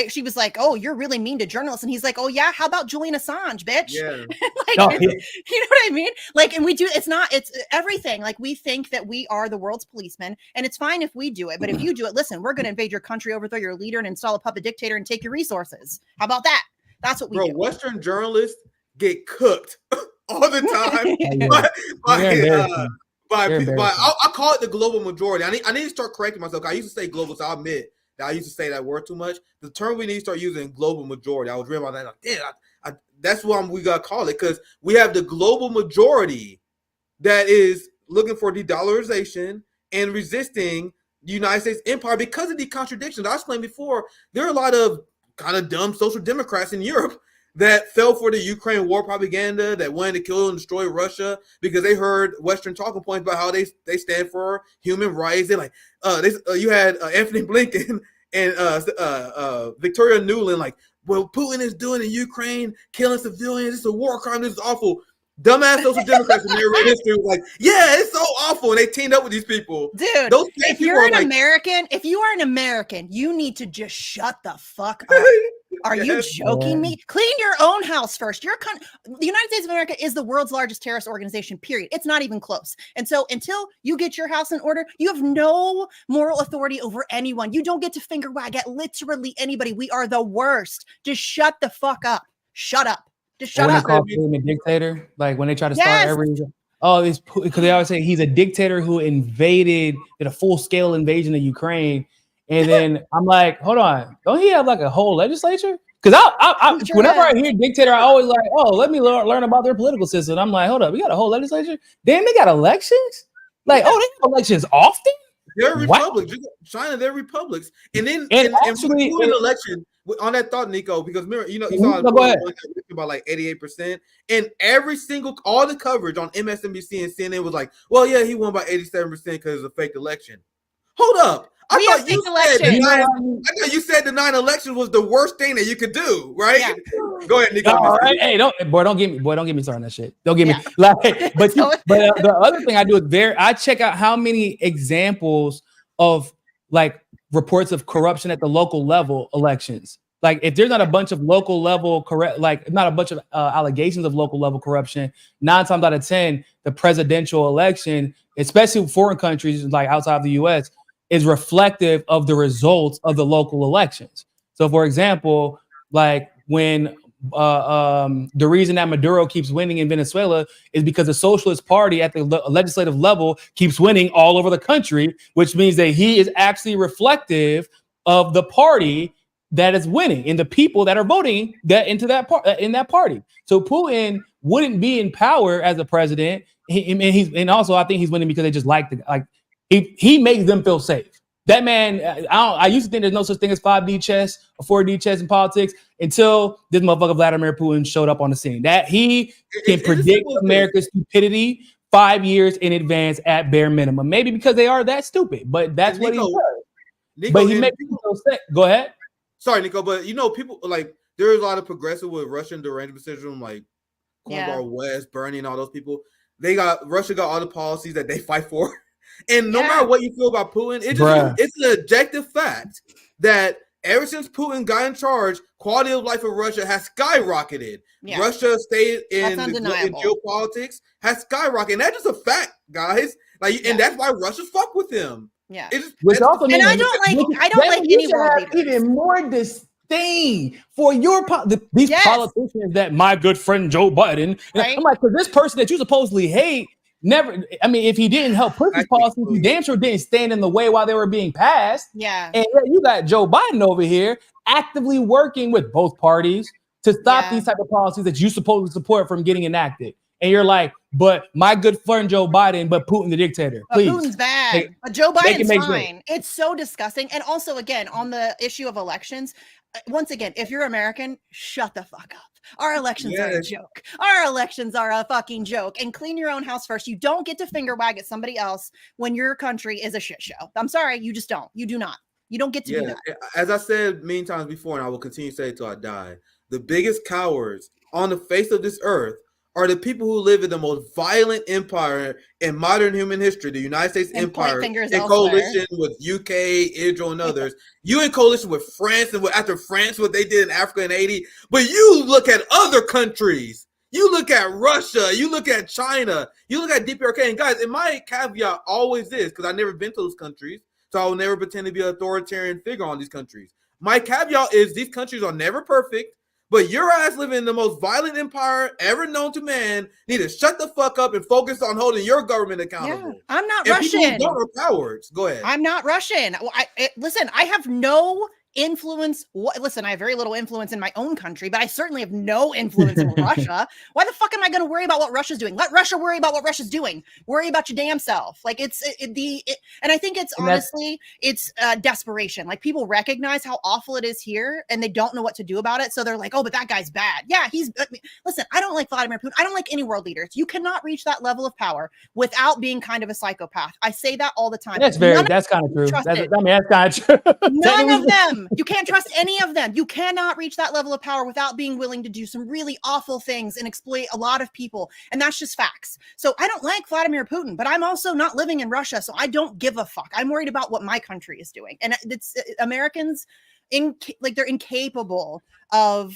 She was like, "Oh, you're really mean to journalists," and he's like, "Oh yeah, how about Julian Assange, bitch?" Yeah. You know what I mean? Like, and we do. It's everything. Like we think that we are the world's policemen, and it's fine if we do it. But if you do it, listen, we're going to invade your country, overthrow your leader, and install a puppet dictator and take your resources. How about that? That's what we do. Western journalists get cooked all the time I call it the global majority. I need to start correcting myself. I used to say global, so I admit that I used to say that word too much. The term we need to start using is global majority. I was realizing that, like, damn, that's what we gotta call it, because we have the global majority that is looking for de-dollarization and resisting the United States empire because of the contradictions. I explained before, there are a lot of kind of dumb social democrats in Europe that fell for the Ukraine war propaganda, that wanted to kill and destroy Russia because they heard Western talking points about how they stand for human rights. They're like, you had Anthony Blinken and Victoria Nuland, like, well, Putin is doing in Ukraine, killing civilians. It's a war crime. This is awful. Dumbass social democrats in their history was like, yeah, it's so awful. And they teamed up with these people. Dude, those if you're an American, you need to just shut the fuck up. Are you joking me? Clean your own house first. The United States of America is the world's largest terrorist organization, period. It's not even close. And so until you get your house in order, you have no moral authority over anyone. You don't get to finger wag at literally anybody. We are the worst. Just shut the fuck up. Shut up. Just shut up. Call Putin a dictator, like when they try to start it's because they always say he's a dictator who did a full-scale invasion of Ukraine. And then I'm like, hold on, don't he have like a whole legislature? Because whenever I hear dictator, I always like, oh, let me learn about their political system. I'm like, hold up, we got a whole legislature? Damn, they got elections? Like, they have elections often? They're republics. China, they're republics. And then and actually, an election, on that thought, Niko, because remember, you saw about like 88%, and all the coverage on MSNBC and CNN was like, well, yeah, he won by 87% because it's a fake election. Hold up. I thought you said denying election was the worst thing that you could do, right? Yeah. Go ahead, Niko. All right. Hey, don't get me started on that shit. Don't get me but the other thing I do is I check out how many examples of like reports of corruption at the local level elections. Like if there's not a bunch of local level not a bunch of allegations of local level corruption, 9 times out of 10, the presidential election, especially foreign countries like outside of the US, is reflective of the results of the local elections. So, for example, like when the reason that Maduro keeps winning in Venezuela is because the Socialist Party at the legislative level keeps winning all over the country, which means that he is actually reflective of the party that is winning and the people that are voting into that party. So Putin wouldn't be in power as a president. And also I think he's winning because they just he makes them feel safe. That man, I used to think there's no such thing as 5D chess or 4D chess in politics until this motherfucker Vladimir Putin showed up on the scene. That he can predict America's stupidity 5 years in advance at bare minimum. Maybe because they are that stupid, but that's what he does. But he makes people feel safe. Go ahead. Sorry, Niko, but people like there's a lot of progressive with Russian derangement syndrome, like Cornball West, Bernie, and all those people. Russia got all the policies that they fight for. And no matter what you feel about Putin, it's an objective fact that ever since Putin got in charge, quality of life of Russia has skyrocketed. Yeah. Russia stayed in geopolitics, has skyrocketed. And that's just a fact, guys. And that's why Russia's fuck with him. Yeah. I don't like any world leaders. Even more disdain for these politicians that my good friend Joe Biden. And I'm like, because this person that you supposedly hate never, if he didn't help push his policies, he damn sure didn't stand in the way while they were being passed. Yeah. And you got Joe Biden over here actively working with both parties to stop these type of policies that you supposedly support from getting enacted. And you're like, but my good friend Joe Biden, but Putin the dictator. Please. Putin's bad. But Joe Biden's fine. It's so disgusting. And also, again, on the issue of elections, once again, if you're American, shut the fuck up. Our elections are a joke. Our elections are a fucking joke. And clean your own house first. You don't get to finger wag at somebody else when your country is a shit show. I'm sorry, you just don't. You do not. You don't get to do that. As I said many times before, and I will continue to say it till I die, the biggest cowards on the face of this earth are the people who live in the most violent empire in modern human history, the United States empire, in coalition with UK, Israel, and others. You in coalition with France, and after France, what they did in Africa in 80. But you look at other countries. You look at Russia. You look at China. You look at DPRK. And guys, and my caveat always is, because I've never been to those countries, so I will never pretend to be an authoritarian figure on these countries. My caveat is these countries are never perfect. But your ass living in the most violent empire ever known to man need to shut the fuck up and focus on holding your government accountable. Yeah, I'm not Russian. People who don't are cowards. Go ahead. I'm not Russian. Listen, I have no influence. Listen, I have very little influence in my own country, but I certainly have no influence in Russia. Why the fuck am I going to worry about what Russia's doing? Let Russia worry about what Russia's doing. Worry about your damn self. Like and I think it's honestly, it's desperation. Like people recognize how awful it is here and they don't know what to do about it. So they're like, oh, but that guy's bad. Yeah, listen, I don't like Vladimir Putin. I don't like any world leaders. You cannot reach that level of power without being kind of a psychopath. I say that all the time. That's kind of true. That's kind of true. None of them. You can't trust any of them. You cannot reach that level of power without being willing to do some really awful things and exploit a lot of people. And that's just facts. So I don't like Vladimir Putin, but I'm also not living in Russia. So I don't give a fuck. I'm worried about what my country is doing. And it's Americans, they're incapable of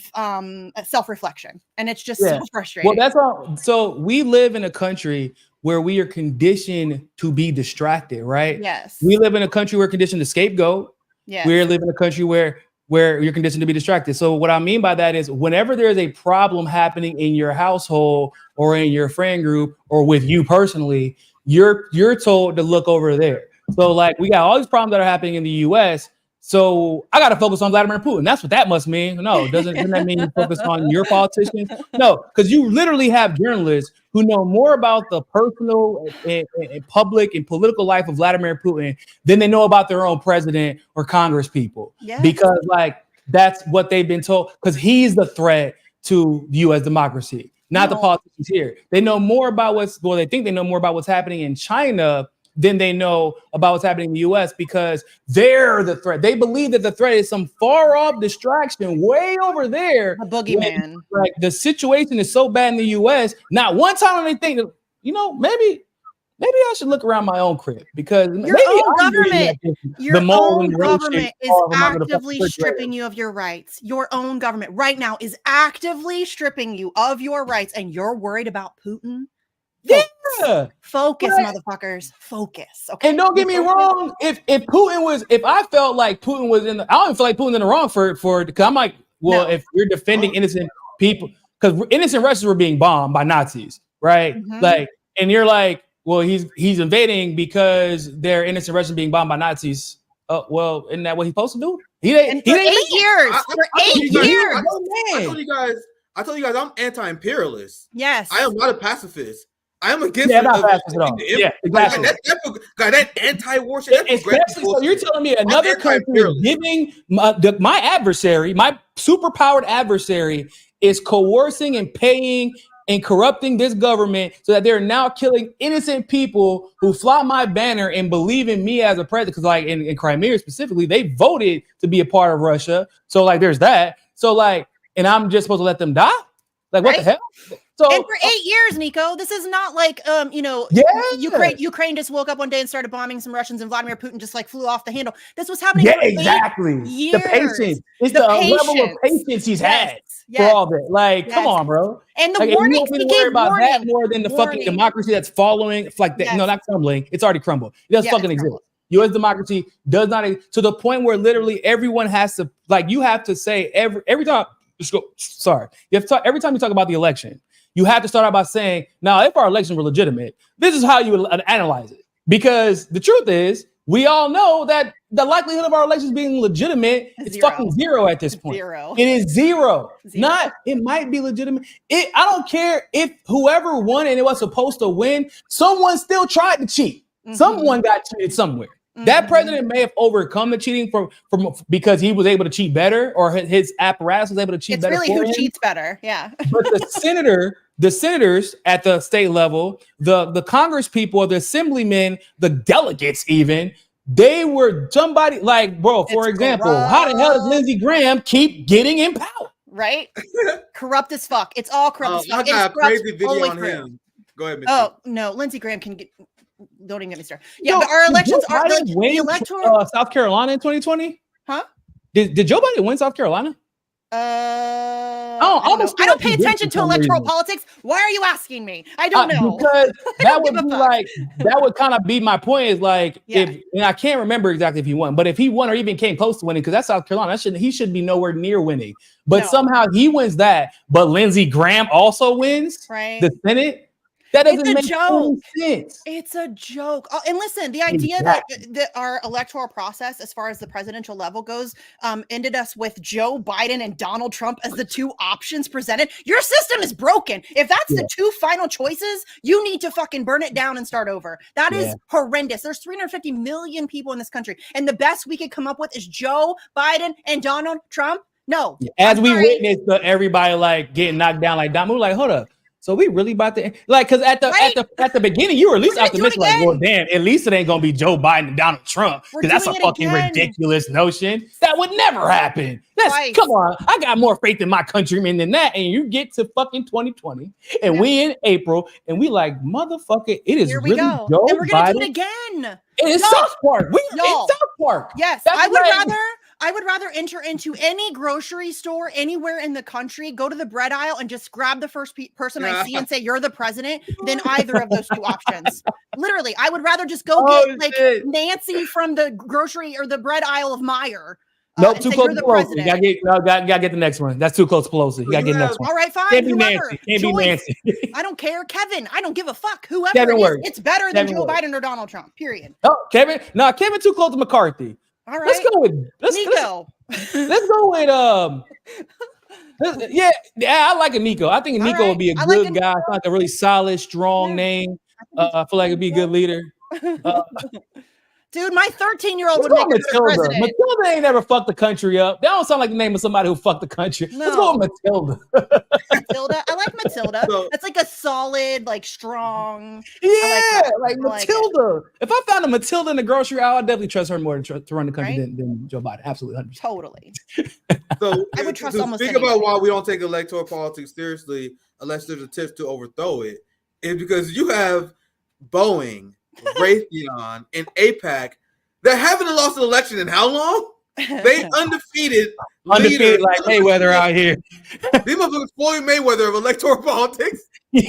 self-reflection. And it's just so frustrating. Well, that's all. So we live in a country where we are conditioned to be distracted, right? Yes. We live in a country where we're conditioned to scapegoat. Yes. We live in a country where you're conditioned to be distracted. So what I mean by that is whenever there's a problem happening in your household or in your friend group or with you personally, you're told to look over there. So like we got all these problems that are happening in the US. So I got to focus on Vladimir Putin. That's what that must mean. No, doesn't that mean you focus on your politicians? No, because you literally have journalists who know more about the personal and public and political life of Vladimir Putin than they know about their own president or Congress people. Yes. Because like that's what they've been told. Because he's the threat to U.S. democracy, not the politicians here. They know more about they think they know more about what's happening in China than they know about what's happening in the US because they're the threat. They believe that the threat is some far off distraction way over there. A boogeyman. Like the situation is so bad in the US. Not one time they think, maybe I should look around my own crib because your own government is actively stripping you of your rights. Your own government right now is actively stripping you of your rights and you're worried about Putin? Focus, motherfuckers. Focus. Okay. And don't get me wrong. If I felt like Putin was I don't even feel like Putin's in the wrong for because I'm like, well, if you're defending innocent people, because innocent Russians were being bombed by Nazis, right? Mm-hmm. Like, and you're like, well, he's invading because they're innocent Russians being bombed by Nazis. Well, isn't that what he's supposed to do? For 8 years. I told you guys, I'm anti-imperialist. Yes. I am not a pacifist. I am against that anti-war shit. Especially, so you're telling me another country is giving my adversary, my superpowered adversary, is coercing and paying and corrupting this government so that they're now killing innocent people who fly my banner and believe in me as a president. Because like in Crimea specifically, they voted to be a part of Russia. So like there's that. So like, and I'm just supposed to let them die? Like what the hell? So, and for 8 years, Niko, this is not like, Ukraine just woke up one day and started bombing some Russians and Vladimir Putin just like flew off the handle. This was happening for 8 years. The patience. It's the level of patience he's had for all that. Like, come on, bro. And the warnings he gave about that more than the fucking democracy that's following. Like that. No, not crumbling. It's already crumbled. It doesn't fucking exist. U.S. democracy does not to the point where literally everyone has to you have to say every time. Sorry, you have to talk every time you talk about the election. You have to start out by saying, now, if our elections were legitimate, this is how you would analyze it. Because the truth is, we all know that the likelihood of our elections being legitimate is fucking zero at this point. It is zero. It might be legitimate. I don't care if whoever won and it was supposed to win, someone still tried to cheat. Mm-hmm. Someone got cheated somewhere. Mm-hmm. That president may have overcome the cheating from because he was able to cheat better, or his apparatus was able to cheat better. It's really who cheats better, yeah. But the senators at the state level, the Congress people, the assemblymen, the delegates, even they were somebody like, bro. For example, how the hell does Lindsey Graham keep getting in power? Right, corrupt as fuck. It's all corrupt. I got a crazy video on him. Go ahead, Misty. Oh no, Lindsey Graham can get. Don't even get me started. Yeah, but our elections are like the electoral. South Carolina in 2020? Huh? Did Joe Biden win South Carolina? I don't pay attention to electoral politics. Why are you asking me? I don't know. Because that would be like that would kind of be my point. Is like if and I can't remember exactly if he won, but if he won or even came close to winning, because that's South Carolina, he should be nowhere near winning. But somehow he wins that. But Lindsey Graham also wins the Senate. That doesn't It's a make joke. any sense. It's a joke. Oh, and listen, the idea that our electoral process, as far as the presidential level goes, ended us with Joe Biden and Donald Trump as the two options presented. Your system is broken. If that's the two final choices, you need to fucking burn it down and start over. That is horrendous. There's 350 million people in this country, and the best we could come up with is Joe Biden and Donald Trump. No. As we witnessed everybody like getting knocked down like Dom, we were like, hold up. So we really about to like because at the beginning you were at least optimistic like, well, damn, at least it ain't gonna be Joe Biden and Donald Trump because that's a fucking ridiculous notion. That would never happen. Come on, I got more faith in my countrymen than that. And you get to fucking 2020 and we in April and we like motherfucker, it is really go. Joe and we're gonna Biden. Do it again. It's South Park. We're in South Park. Yes, I would rather enter into any grocery store anywhere in the country, go to the bread aisle and just grab the first person I see and say, you're the president, than either of those two options. Literally, I would rather just go get like Nancy from the grocery or the bread aisle of Meijer. Nope, too close to Pelosi. Gotta get the next one. That's too close to Pelosi. You gotta get the next one. All right, fine. Can't be Nancy. Can't be Nancy. I don't care. Kevin, I don't give a fuck. Whoever it is, it's better than Joe Biden or Donald Trump, period. Oh, Kevin. No, Kevin too close to McCarthy. All right. Let's go with Niko. Let's go with I like a Niko. I think Niko would be a good guy. It's like a really solid, strong name. I feel like it'd be a good leader. Dude, my 13-year-old would make it president. Matilda ain't never fucked the country up. That don't sound like the name of somebody who fucked the country. No. Let's go with Matilda. Matilda, I like Matilda. That's like a solid, like strong. Yeah, like Matilda. If I found a Matilda in the grocery aisle, I'd definitely trust her more to run the country than Joe Biden. Absolutely, 100%. Totally. So I would trust almost. Speak about why we don't take electoral politics seriously unless there's attempts to overthrow it. Is because you have Boeing, Raytheon, and APAC that haven't lost an election in how long? They undefeated like Mayweather out here. These motherfuckers Floyd Mayweather of electoral politics. Name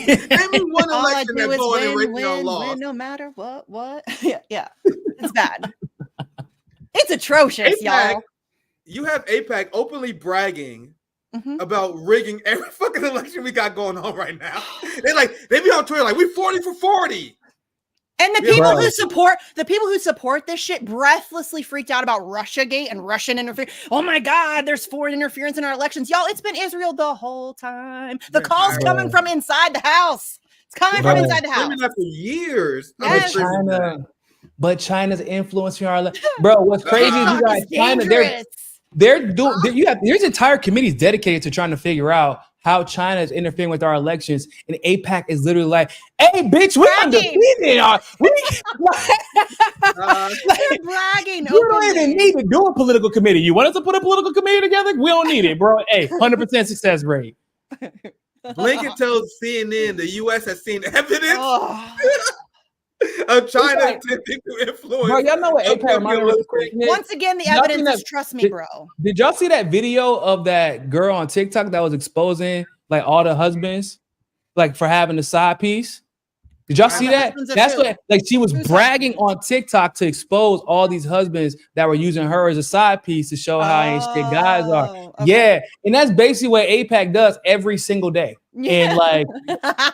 me one election that Boeing and Raytheon lost. No matter what. yeah, it's bad. It's atrocious, y'all. You have APAC openly bragging about rigging every fucking election we got going on right now. They be on Twitter like we 40 for 40. And the people who support this shit breathlessly freaked out about Russiagate and Russian interference. Oh my God, there's foreign interference in our elections. Y'all, it's been Israel the whole time. The call's coming from inside the house. It's coming from inside the house. It's been that for years. Yes. But China's influencing our bro. What's crazy is you guys, China, there's entire committees dedicated to trying to figure out how China is interfering with our elections, and APAC is literally like, "Hey, bitch, we're undefeated. They're bragging. You don't even need to do a political committee. You want us to put a political committee together? We don't need it, bro. Hey, 100% success rate." Blinken tells CNN the U.S. has seen evidence of China attempting to influence. Bro, y'all know what APAC reminded me of? Once again, the evidence is trust me, bro. Did y'all see that video of that girl on TikTok that was exposing like all the husbands like for having a side piece? Did y'all see that? That's what like she was bragging on TikTok to expose all these husbands that were using her as a side piece to show how ain't shit guys are. Okay. Yeah, and that's basically what APAC does every single day. And like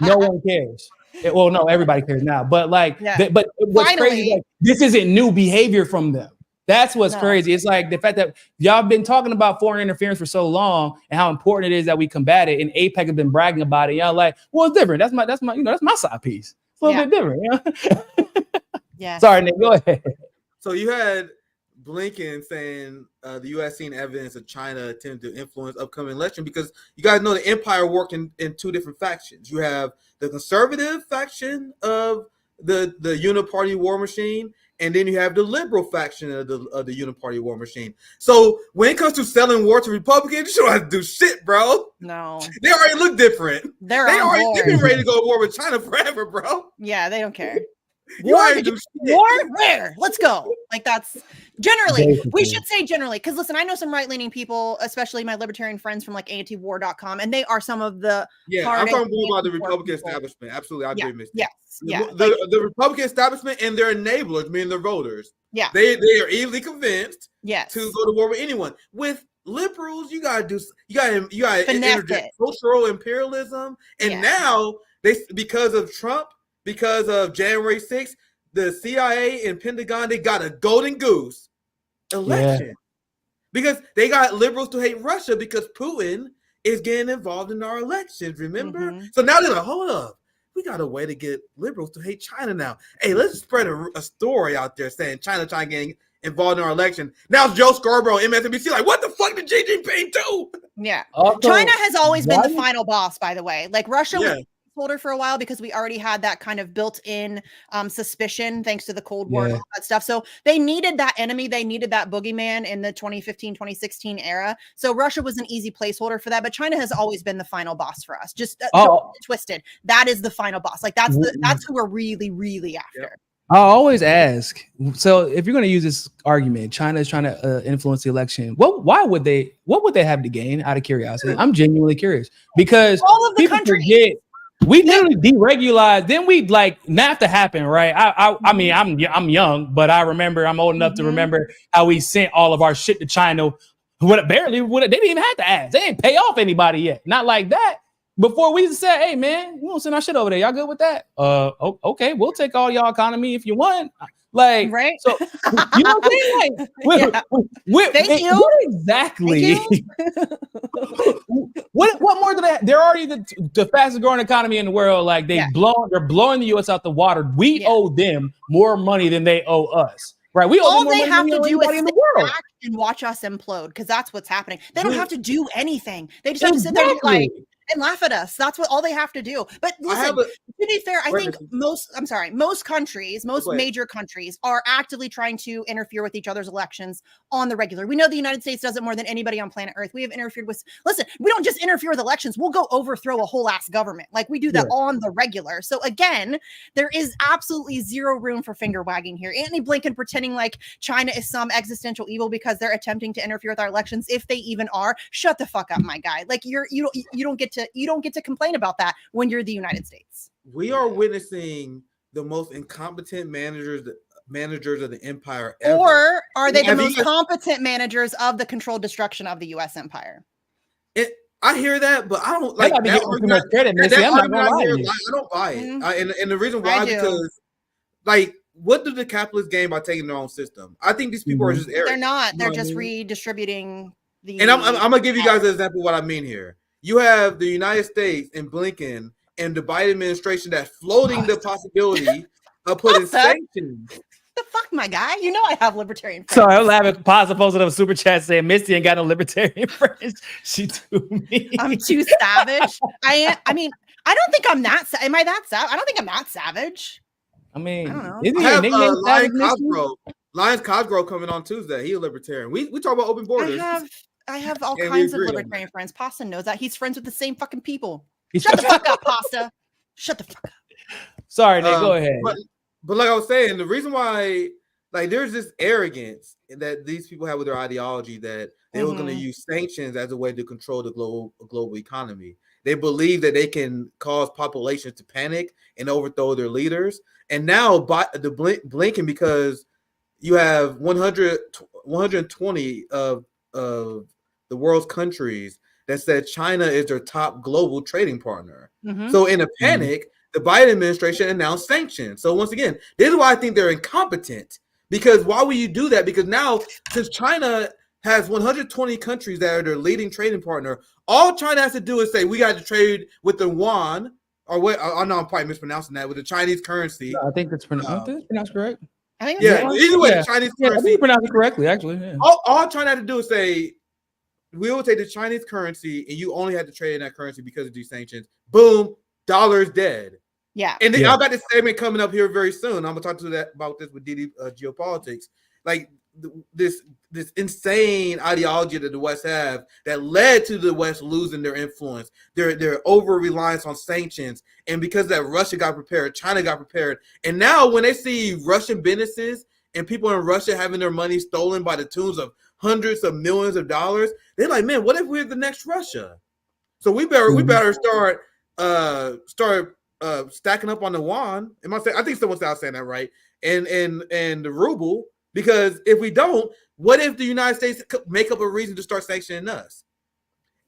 no one cares. Well, no, everybody cares now, but like, but what's crazy? Like, this isn't new behavior from them. That's what's crazy. It's like the fact that y'all been talking about foreign interference for so long and how important it is that we combat it. And APEC has been bragging about it. Y'all like, well, it's different. That's my, that's my side piece. It's a little bit different. You know? Yeah. Sorry, Nick. Go ahead. So you had Blinken saying the U.S. seen evidence of China attempting to influence upcoming election because you guys know the empire worked in two different factions. You have the conservative faction of the uniparty war machine, and then you have the liberal faction of the uniparty war machine. So when it comes to selling war to Republicans, you don't have to do shit, bro. No, they already look different. They've been ready to go to war with China forever, bro. Yeah, they don't care. War? Where? Let's go. Like that's generally, we should say generally, because listen, I know some right-leaning people, especially my libertarian friends from like antiwar.com, and they are some of the I'm talking more about the Republican establishment. Absolutely, I agree, Misty. Yes. The Republican establishment and their enablers, meaning their voters. Yeah. They are easily convinced to go to war with anyone. With liberals, you gotta Finesse interject it. cultural imperialism, and Yeah. now because of Trump, because of January 6th, the CIA and Pentagon, they got a golden goose election because they got liberals to hate Russia because Putin is getting involved in our elections. Remember? So now they're like, hold up. We got a way to get liberals to hate China now. Hey, let's spread a story out there saying China trying to get involved in our election. Now Joe Scarborough, MSNBC, like, what the fuck did Xi Jinping do? Yeah. Also, China has always been the why- final boss, by the way. Like Russia Yeah. was holder for a while because we already had that kind of built-in suspicion thanks to the Cold War and all that stuff. So they needed that enemy. They needed that boogeyman in the 2015, 2016 era. So Russia was an easy placeholder for that. But China has always been the final boss for us. Just don't twisted. That is the final boss. Like that's who we're really, really after. Yep. I always ask. So if you're going to use this argument, China is trying to influence the election. What would they have to gain? Out of curiosity, I'm genuinely curious because all of the people countries. forget we literally deregulized. Then we like NAFTA happened, right? I mean, I'm young, but I remember I'm old enough to remember how we sent all of our shit to China. They didn't even have to ask. They didn't pay off anybody yet. Not like that. Before we said, hey man, we won't send our shit over there. Y'all good with that? Okay, we'll take all y'all economy if you want. Like, right? So you know what I'm saying? Like, what exactly? what more do they? They're already the fastest growing economy in the world. Like they're blowing the U.S. out the water. We owe them more money than they owe us. Right? We owe them more money have than to do is in the world and watch us implode because that's what's happening. They don't have to do anything. They just have to sit there and be like and laugh at us. That's what all they have to do. But listen, to be fair, I think most countries, most major countries are actively trying to interfere with each other's elections on the regular. We know the United States does it more than anybody on planet Earth. We have interfered with, listen, we don't just interfere with elections. We'll go overthrow a whole ass government. Like we do that on the regular. So again, there is absolutely zero room for finger wagging here. Antony Blinken pretending like China is some existential evil because they're attempting to interfere with our elections. If they even are, shut the fuck up, my guy. Like you don't get to complain about that when you're the United States. We are witnessing the most incompetent managers of the empire ever. Or are they the most competent managers of the controlled destruction of the U.S. empire? I hear that, but I don't like that. I don't buy it. And the reason why because like what do the capitalists gain by taking their own system? I think these people are just arrogant. They're not. They're just redistributing the. And I'm gonna give you guys an example of what I mean here. You have the United States and Blinken and the Biden administration that's floating the possibility of putting sanctions. The fuck, my guy? You know I have libertarian friends. Sorry, I was laughing. Paz posted a super chat saying Misty ain't got no libertarian friends. She too mean. I'm too savage. I mean, I don't think I'm that. Am I that savage? I don't think I'm that savage. I mean, I don't know. I have Lyons Cosgrove coming on Tuesday. He's a libertarian. We talk about open borders. I have all kinds of libertarian friends. Pasta knows that. He's friends with the same fucking people. Shut the fuck up, Pasta. Shut the fuck up. Sorry, Nick, go ahead. But like I was saying, the reason why like there's this arrogance that these people have with their ideology that they were going to use sanctions as a way to control the global economy. They believe that they can cause populations to panic and overthrow their leaders. And now by the Blinken, because you have 120 of the world's countries that said China is their top global trading partner. So in a panic, the Biden administration announced sanctions. So once again, this is why I think they're incompetent. Because why would you do that? Because now, since China has 120 countries that are their leading trading partner, all China has to do is say, we got to trade with the yuan, or what? I know I'm probably mispronouncing that, with the Chinese currency. No, I think that's pronounced correct. I think either way, the Chinese currency. I think you pronounced it correctly, actually. Yeah. All China had to do is say, we will take the Chinese currency, and you only have to trade in that currency because of these sanctions. Boom, dollar's dead. Yeah. And then I got this segment coming up here very soon. I'm gonna talk about this with DD Geopolitics. Like this insane ideology that the West have that led to the West losing their influence, their over reliance on sanctions, and because that Russia got prepared, China got prepared, and now when they see Russian businesses and people in Russia having their money stolen by the tunes of hundreds of millions of dollars, they're like, man, what if we're the next Russia? So we better start stacking up on the yuan. I think someone's out saying that right, and the ruble, because if we don't, What if the United States could make up a reason to start sanctioning us?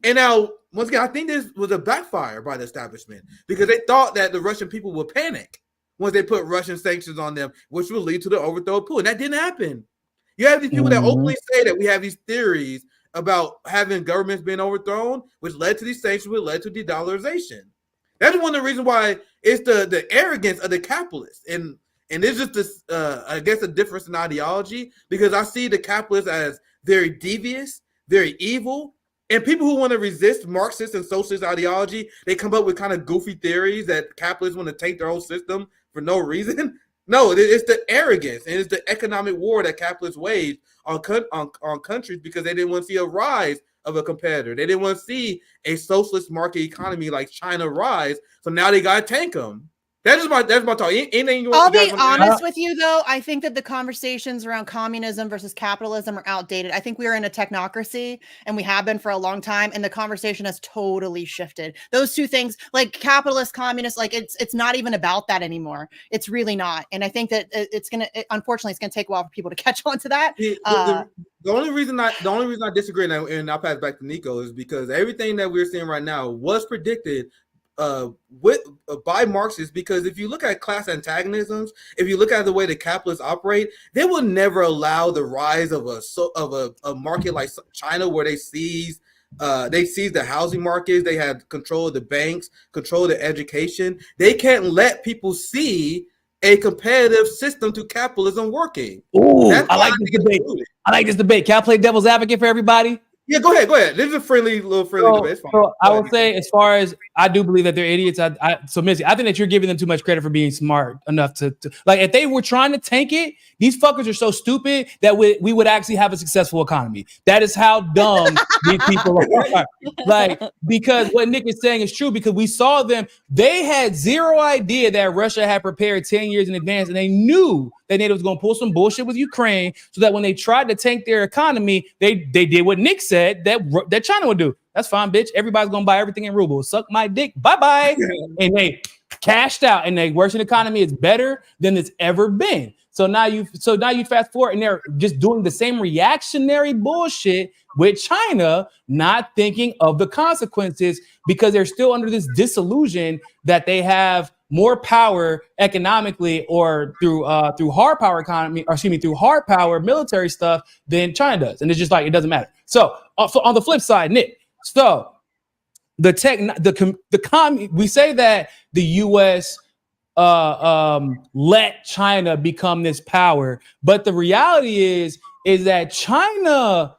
And now, once again, I think this was a backfire by the establishment because they thought that the Russian people would panic once they put Russian sanctions on them, which would lead to the overthrow of Putin. That didn't happen. You have these people that openly say that we have these theories about having governments being overthrown, which led to these sanctions, which led to de-dollarization. That's one of the reasons why it's the arrogance of the capitalists. And it's just this, I guess, a difference in ideology because I see the capitalists as very devious, very evil. And people who want to resist Marxist and socialist ideology, they come up with kind of goofy theories that capitalists want to take their own system for no reason. No, it's the arrogance and it's the economic war that capitalists waged on countries because they didn't want to see a rise of a competitor. They didn't want to see a socialist market economy like China rise. So now they got to tank them. That's my talk. I'll be honest with you, though. I think that the conversations around communism versus capitalism are outdated. I think we are in a technocracy, and we have been for a long time. And the conversation has totally shifted. Those two things, like capitalist, communist, like it's not even about that anymore. It's really not. And I think that unfortunately, it's gonna take a while for people to catch on to that. The only reason I disagree, and I'll pass back to Niko, is because everything that we're seeing right now was predicted by Marxists, because if you look at class antagonisms, if you look at the way the capitalists operate, they will never allow the rise of a market like China where they seize the housing markets, they have control of the banks, control of the education. They can't let people see a competitive system to capitalism working. Ooh, I like this debate. I like this debate. Can I play devil's advocate for everybody? Yeah, go ahead. This is a friendly debate. So I would say, as far as I do believe that they're idiots. So Missy, I think that you're giving them too much credit for being smart enough to like, if they were trying to tank it, these fuckers are so stupid that we would actually have a successful economy. That is how dumb these people are. Like, because what Nick is saying is true, because we saw them, they had zero idea that Russia had prepared 10 years in advance, and they knew that NATO was going to pull some bullshit with Ukraine, so that when they tried to tank their economy, they did what Nick said that China would do. That's fine, bitch. Everybody's going to buy everything in rubles. Suck my dick. Bye-bye. And they cashed out, and the Russian economy is better than it's ever been. So now you fast forward, and they're just doing the same reactionary bullshit with China, not thinking of the consequences, because they're still under this disillusion that they have more power economically or through hard power economy, or through hard power military stuff than China does. And it's just like, it doesn't matter. So on the flip side, Nick, so we say that the US let China become this power, but the reality is that China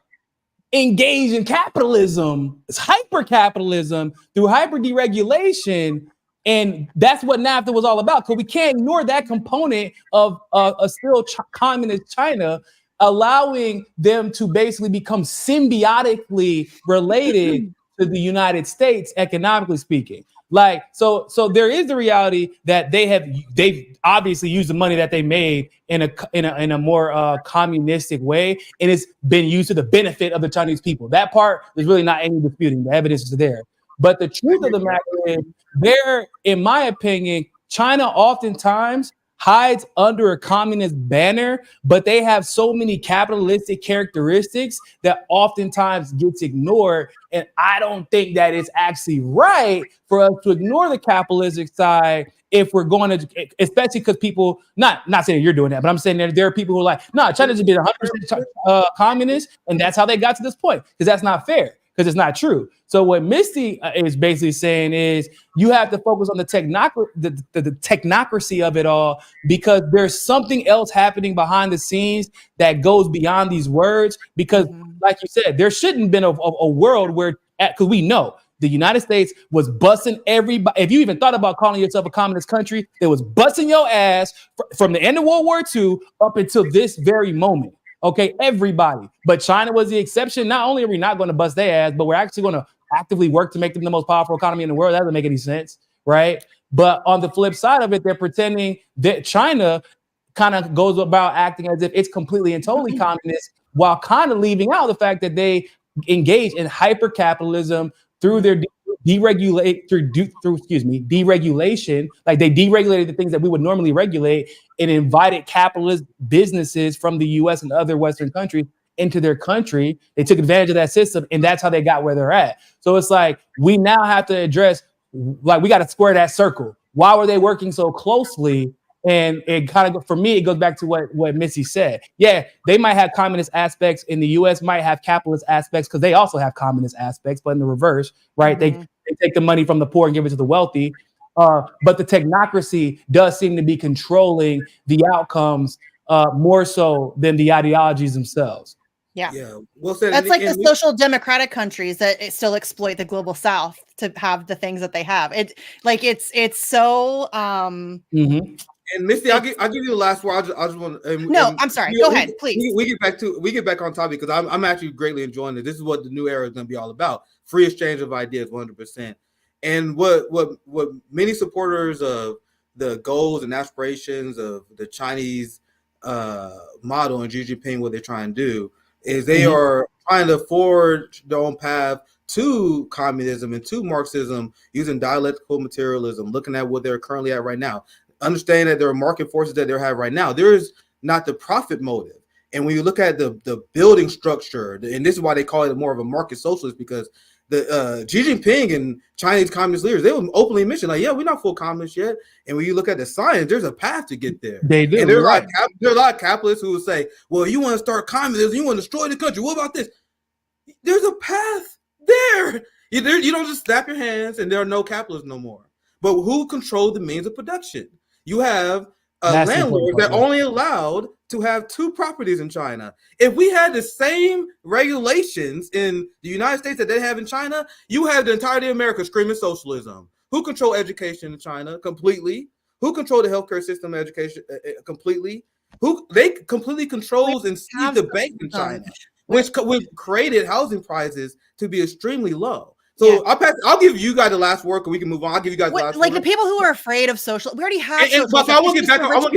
engaged in capitalism, it's hyper capitalism through hyper deregulation. And that's what NAFTA was all about. Because we can't ignore that component of a still communist China, allowing them to basically become symbiotically related to the United States, economically speaking. Like, so there is the reality that they've obviously used the money that they made in a more communistic way, and it's been used to the benefit of the Chinese people. That part is really not any disputing. The evidence is there. But the truth of the matter is, in my opinion, China oftentimes hides under a communist banner, but they have so many capitalistic characteristics that oftentimes gets ignored. And I don't think that it's actually right for us to ignore the capitalistic side if we're going to, especially because people, not saying you're doing that, but I'm saying that there are people who are like, no, China should be 100% communist, and that's how they got to this point, because that's not fair. Because it's not true. So what Misty is basically saying is you have to focus on the technocracy of it all, because there's something else happening behind the scenes that goes beyond these words. Because like you said, there shouldn't have been a world where, because we know the United States was busting everybody. If you even thought about calling yourself a communist country, it was busting your ass from the end of World War II up until this very moment. Okay, everybody. But China was the exception. Not only are we not going to bust their ass, but we're actually going to actively work to make them the most powerful economy in the world. That doesn't make any sense, right? But on the flip side of it, they're pretending that China kind of goes about acting as if it's completely and totally communist, while kind of leaving out the fact that they engage in hyper capitalism through their deregulation. Like, they deregulated the things that we would normally regulate and invited capitalist businesses from the US and other Western countries into their country. They took advantage of that system, and that's how they got where they're at. So it's like we now have to address, like, we got to square that circle. Why were they working so closely? And it kind of, for me, it goes back to what Missy said. Yeah, they might have communist aspects, and the U.S. might have capitalist aspects because they also have communist aspects, but in the reverse, right? They take the money from the poor and give it to the wealthy. But the technocracy does seem to be controlling the outcomes more so than the ideologies themselves. Yeah. Well said. That's like the social democratic countries that still exploit the global South to have the things that they have. It's so. And Misty, I'll give you the last word. I just want. I'm sorry. Go ahead, please. We get back on topic because I'm actually greatly enjoying it. This is what the new era is going to be all about: free exchange of ideas, 100%. And what many supporters of the goals and aspirations of the Chinese model and Xi Jinping, what they're trying to do is they are trying to forge their own path to communism and to Marxism using dialectical materialism, looking at what they're currently at right now. Understand that there are market forces that they have right now. There is not the profit motive. And when you look at the building structure, and this is why they call it more of a market socialist, because the Xi Jinping and Chinese communist leaders, they will openly mention, like, yeah, we're not full communists yet. And when you look at the science, there's a path to get there. They do. And there are a lot of capitalists who will say, well, you want to start communism, you want to destroy the country. What about this? There's a path there. You don't just snap your hands and there are no capitalists no more. But who controls the means of production? You have landlords that only allowed to have 2 properties in China. If we had the same regulations in the United States that they have in China, you have the entirety of America screaming socialism. Who control education in China? Completely. Who control the healthcare system, education completely? Who they completely controls and see the bank in China, which created housing prices to be extremely low. So I'll give you guys the last word, and we can move on. I'll give you guys the last word. The people who are afraid of social, we already have. But I want to get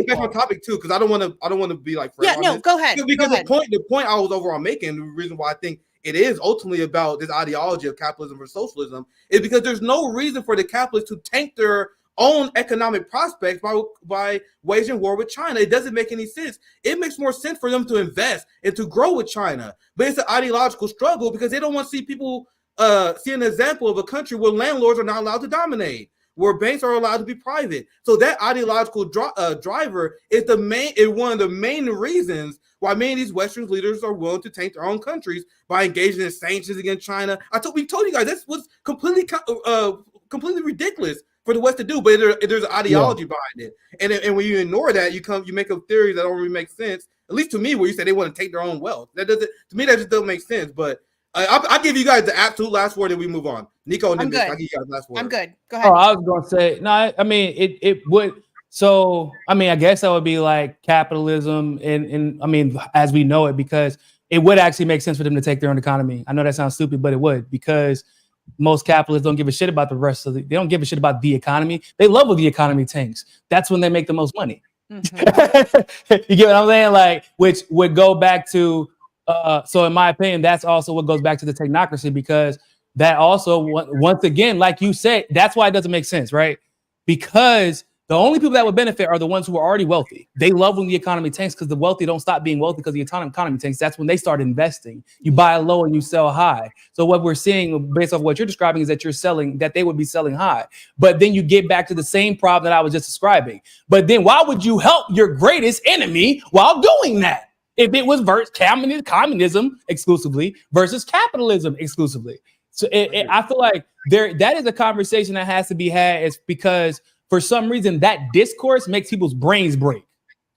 back on topic too, because I don't want to be like. Yeah, no, go ahead. Because the point I was overall making, the reason why I think it is ultimately about this ideology of capitalism versus socialism, is because there's no reason for the capitalists to tank their own economic prospects by waging war with China. It doesn't make any sense. It makes more sense for them to invest and to grow with China, but it's an ideological struggle because they don't want to see people. See an example of a country where landlords are not allowed to dominate, where banks are allowed to be private. So that ideological driver is one of the main reasons why many of these Western leaders are willing to tank their own countries by engaging in sanctions against China. We told you guys that's what's completely ridiculous for the West to do, but there's an ideology behind it. And when you ignore that, you make up theories that don't really make sense. At least to me, where you say they want to take their own wealth. That just doesn't make sense. But I'll give you guys the absolute last word and we move on. Niko, and then I'll give you guys the last word. I'm good. Go ahead. Oh, I was going to say, no, I mean, it would. So, I mean, I guess that would be like capitalism and I mean, as we know it, because it would actually make sense for them to take their own economy. I know that sounds stupid, but it would, because most capitalists don't give a shit about the rest of they don't give a shit about the economy. They love when the economy tanks. That's when they make the most money. Mm-hmm. You get what I'm saying? Like, which would go back to, so in my opinion, that's also what goes back to the technocracy, because that also, once again, like you said, that's why it doesn't make sense, right? Because the only people that would benefit are the ones who are already wealthy. They love when the economy tanks because the wealthy don't stop being wealthy because the economy tanks. That's when they start investing. You buy low and you sell high. So what we're seeing based off what you're describing is that they would be selling high. But then you get back to the same problem that I was just describing. But then why would you help your greatest enemy while doing that? If it was communism exclusively versus capitalism exclusively. So I feel like that is a conversation that has to be had. It's because for some reason that discourse makes people's brains break,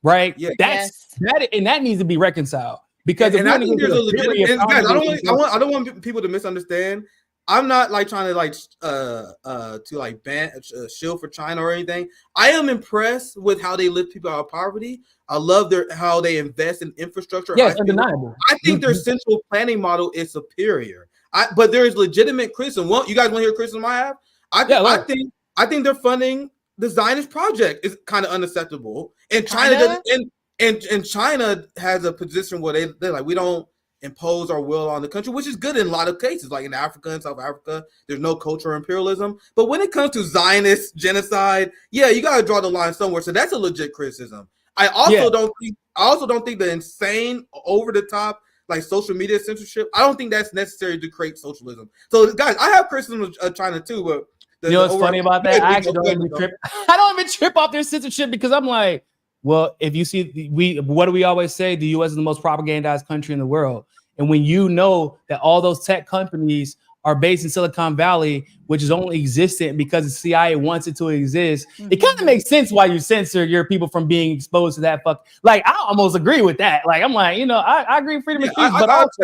right? Yeah. That needs to be reconciled, because I think there's a legitimate. Guys, I don't want people to misunderstand. I'm not like trying to ban shield for China or anything. I am impressed with how they lift people out of poverty. I love how they invest in infrastructure. Yes, undeniable. I think their central planning model is superior. But there is legitimate criticism. You guys want to hear criticism I have? I think they're funding the Zionist project is kind of unacceptable. And China doesn't, and China has a position where they're like, we don't impose our will on the country, which is good in a lot of cases, like in Africa and South Africa. There's no cultural imperialism. But when it comes to Zionist genocide, you got to draw the line somewhere. So that's a legit criticism. I also don't think the insane, over the top, like social media censorship, I don't think that's necessary to create socialism. So guys, I have criticism of China too, but you know what's funny about that? I actually don't even trip. I don't even trip off their censorship because I'm like, well, if you see, what do we always say? The U.S. is the most propagandized country in the world. And when you know that all those tech companies are based in Silicon Valley, which is only existent because the CIA wants it to exist, it kind of makes sense why you censor your people from being exposed to that fuck. Like, I almost agree with that. Like, I'm like, you know, I agree with freedom of speech, but also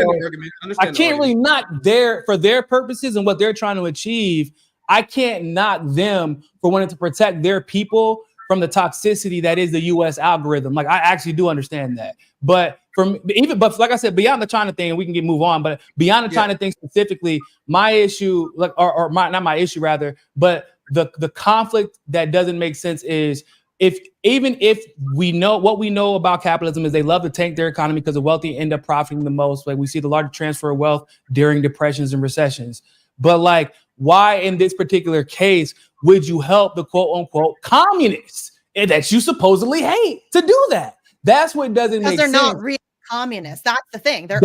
I can't really knock for their purposes and what they're trying to achieve. I can't knock them for wanting to protect their people from the toxicity that is the U.S. algorithm. Like, I actually do understand that. But but like I said, beyond the China thing, we can move on. But beyond the China thing specifically, my issue, not my issue rather, but the conflict that doesn't make sense is even if we know what we know about capitalism is they love to tank their economy because the wealthy end up profiting the most. Like we see the large transfer of wealth during depressions and recessions. But like, why in this particular case would you help the quote unquote communists that you supposedly hate to do that? That's what doesn't make sense. Because they're not real communists. That's the thing. They're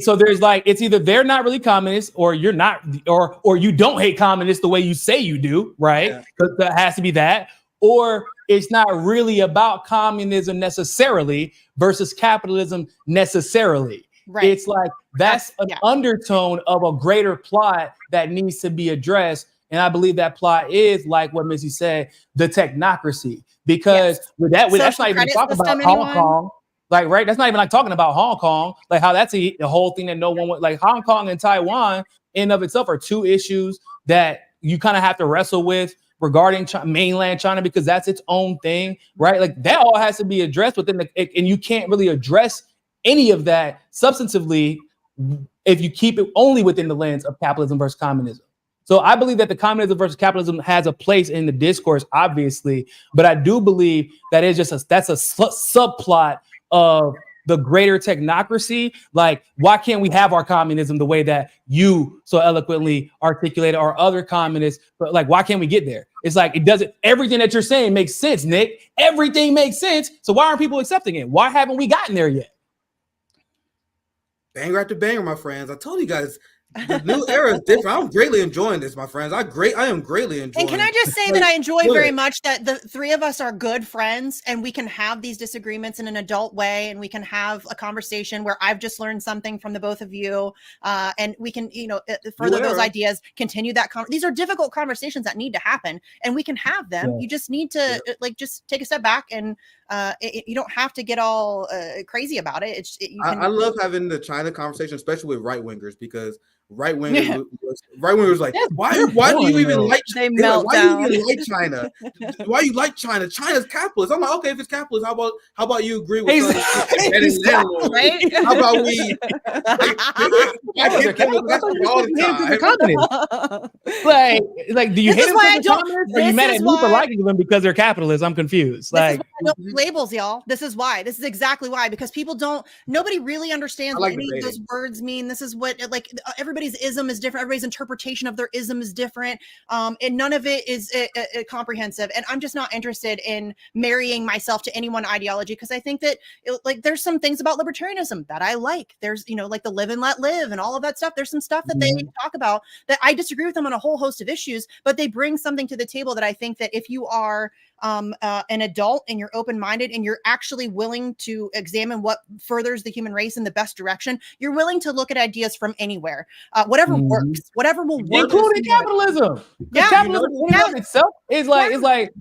so there's like, it's either they're not really communists or you're not, or you don't hate communists the way you say you do, right? Because that has to be that. Or it's not really about communism necessarily versus capitalism necessarily. Right. It's like that's an undertone of a greater plot that needs to be addressed. And I believe that plot is like what Missy said, the technocracy. Because that's not even talking about Hong Kong. Like, right? That's not even like talking about Hong Kong, like how that's the whole thing that no one would like. Hong Kong and Taiwan in of itself are two issues that you kind of have to wrestle with regarding mainland China, because that's its own thing, right? Like that all has to be addressed within and you can't really address any of that substantively if you keep it only within the lens of capitalism versus communism. So I believe that the communism versus capitalism has a place in the discourse, obviously, but I do believe that it's just that's a subplot of the greater technocracy. Like, why can't we have our communism the way that you so eloquently articulated, or other communists? But like, why can't we get there? It's like, it doesn't, everything that you're saying makes sense, Nick. Everything makes sense. So why aren't people accepting it? Why haven't we gotten there yet? Banger after banger, my friends. I told you guys, the new era is different. I'm greatly enjoying this, my friends. I am greatly enjoying. And can I just say that I enjoy very much that the three of us are good friends and we can have these disagreements in an adult way, and we can have a conversation where I've just learned something from the both of you, and we can, further those ideas, continue that. These are difficult conversations that need to happen, and we can have them. Yeah. You just need to just take a step back, and you don't have to get all crazy about it. I love having the China conversation, especially with right wingers, because right wingers like, why do you even like China? Why do you even like China? Why you like China? China's capitalist. I'm like, okay, if it's capitalist, how about you agree with right? How about we like do you hate them? Or you mad at me for liking them because they're capitalists? I'm confused. Like, I don't do labels, y'all. This is why. This is exactly why, because nobody really understands what any of those words mean. This is what, like, everybody's ism is different. Everybody's interpretation of their ism is different. And none of it is comprehensive. And I'm just not interested in marrying myself to any one ideology, because I think that there's some things about libertarianism that I like. There's, like the live and let live and all of that stuff. There's some stuff that they talk about that I disagree with them on a whole host of issues, but they bring something to the table that I think that if you are an adult and you're open-minded and you're actually willing to examine what furthers the human race in the best direction, you're willing to look at ideas from anywhere, whatever works, whatever will work, including capitalism. Yeah, capitalism in and of itself is like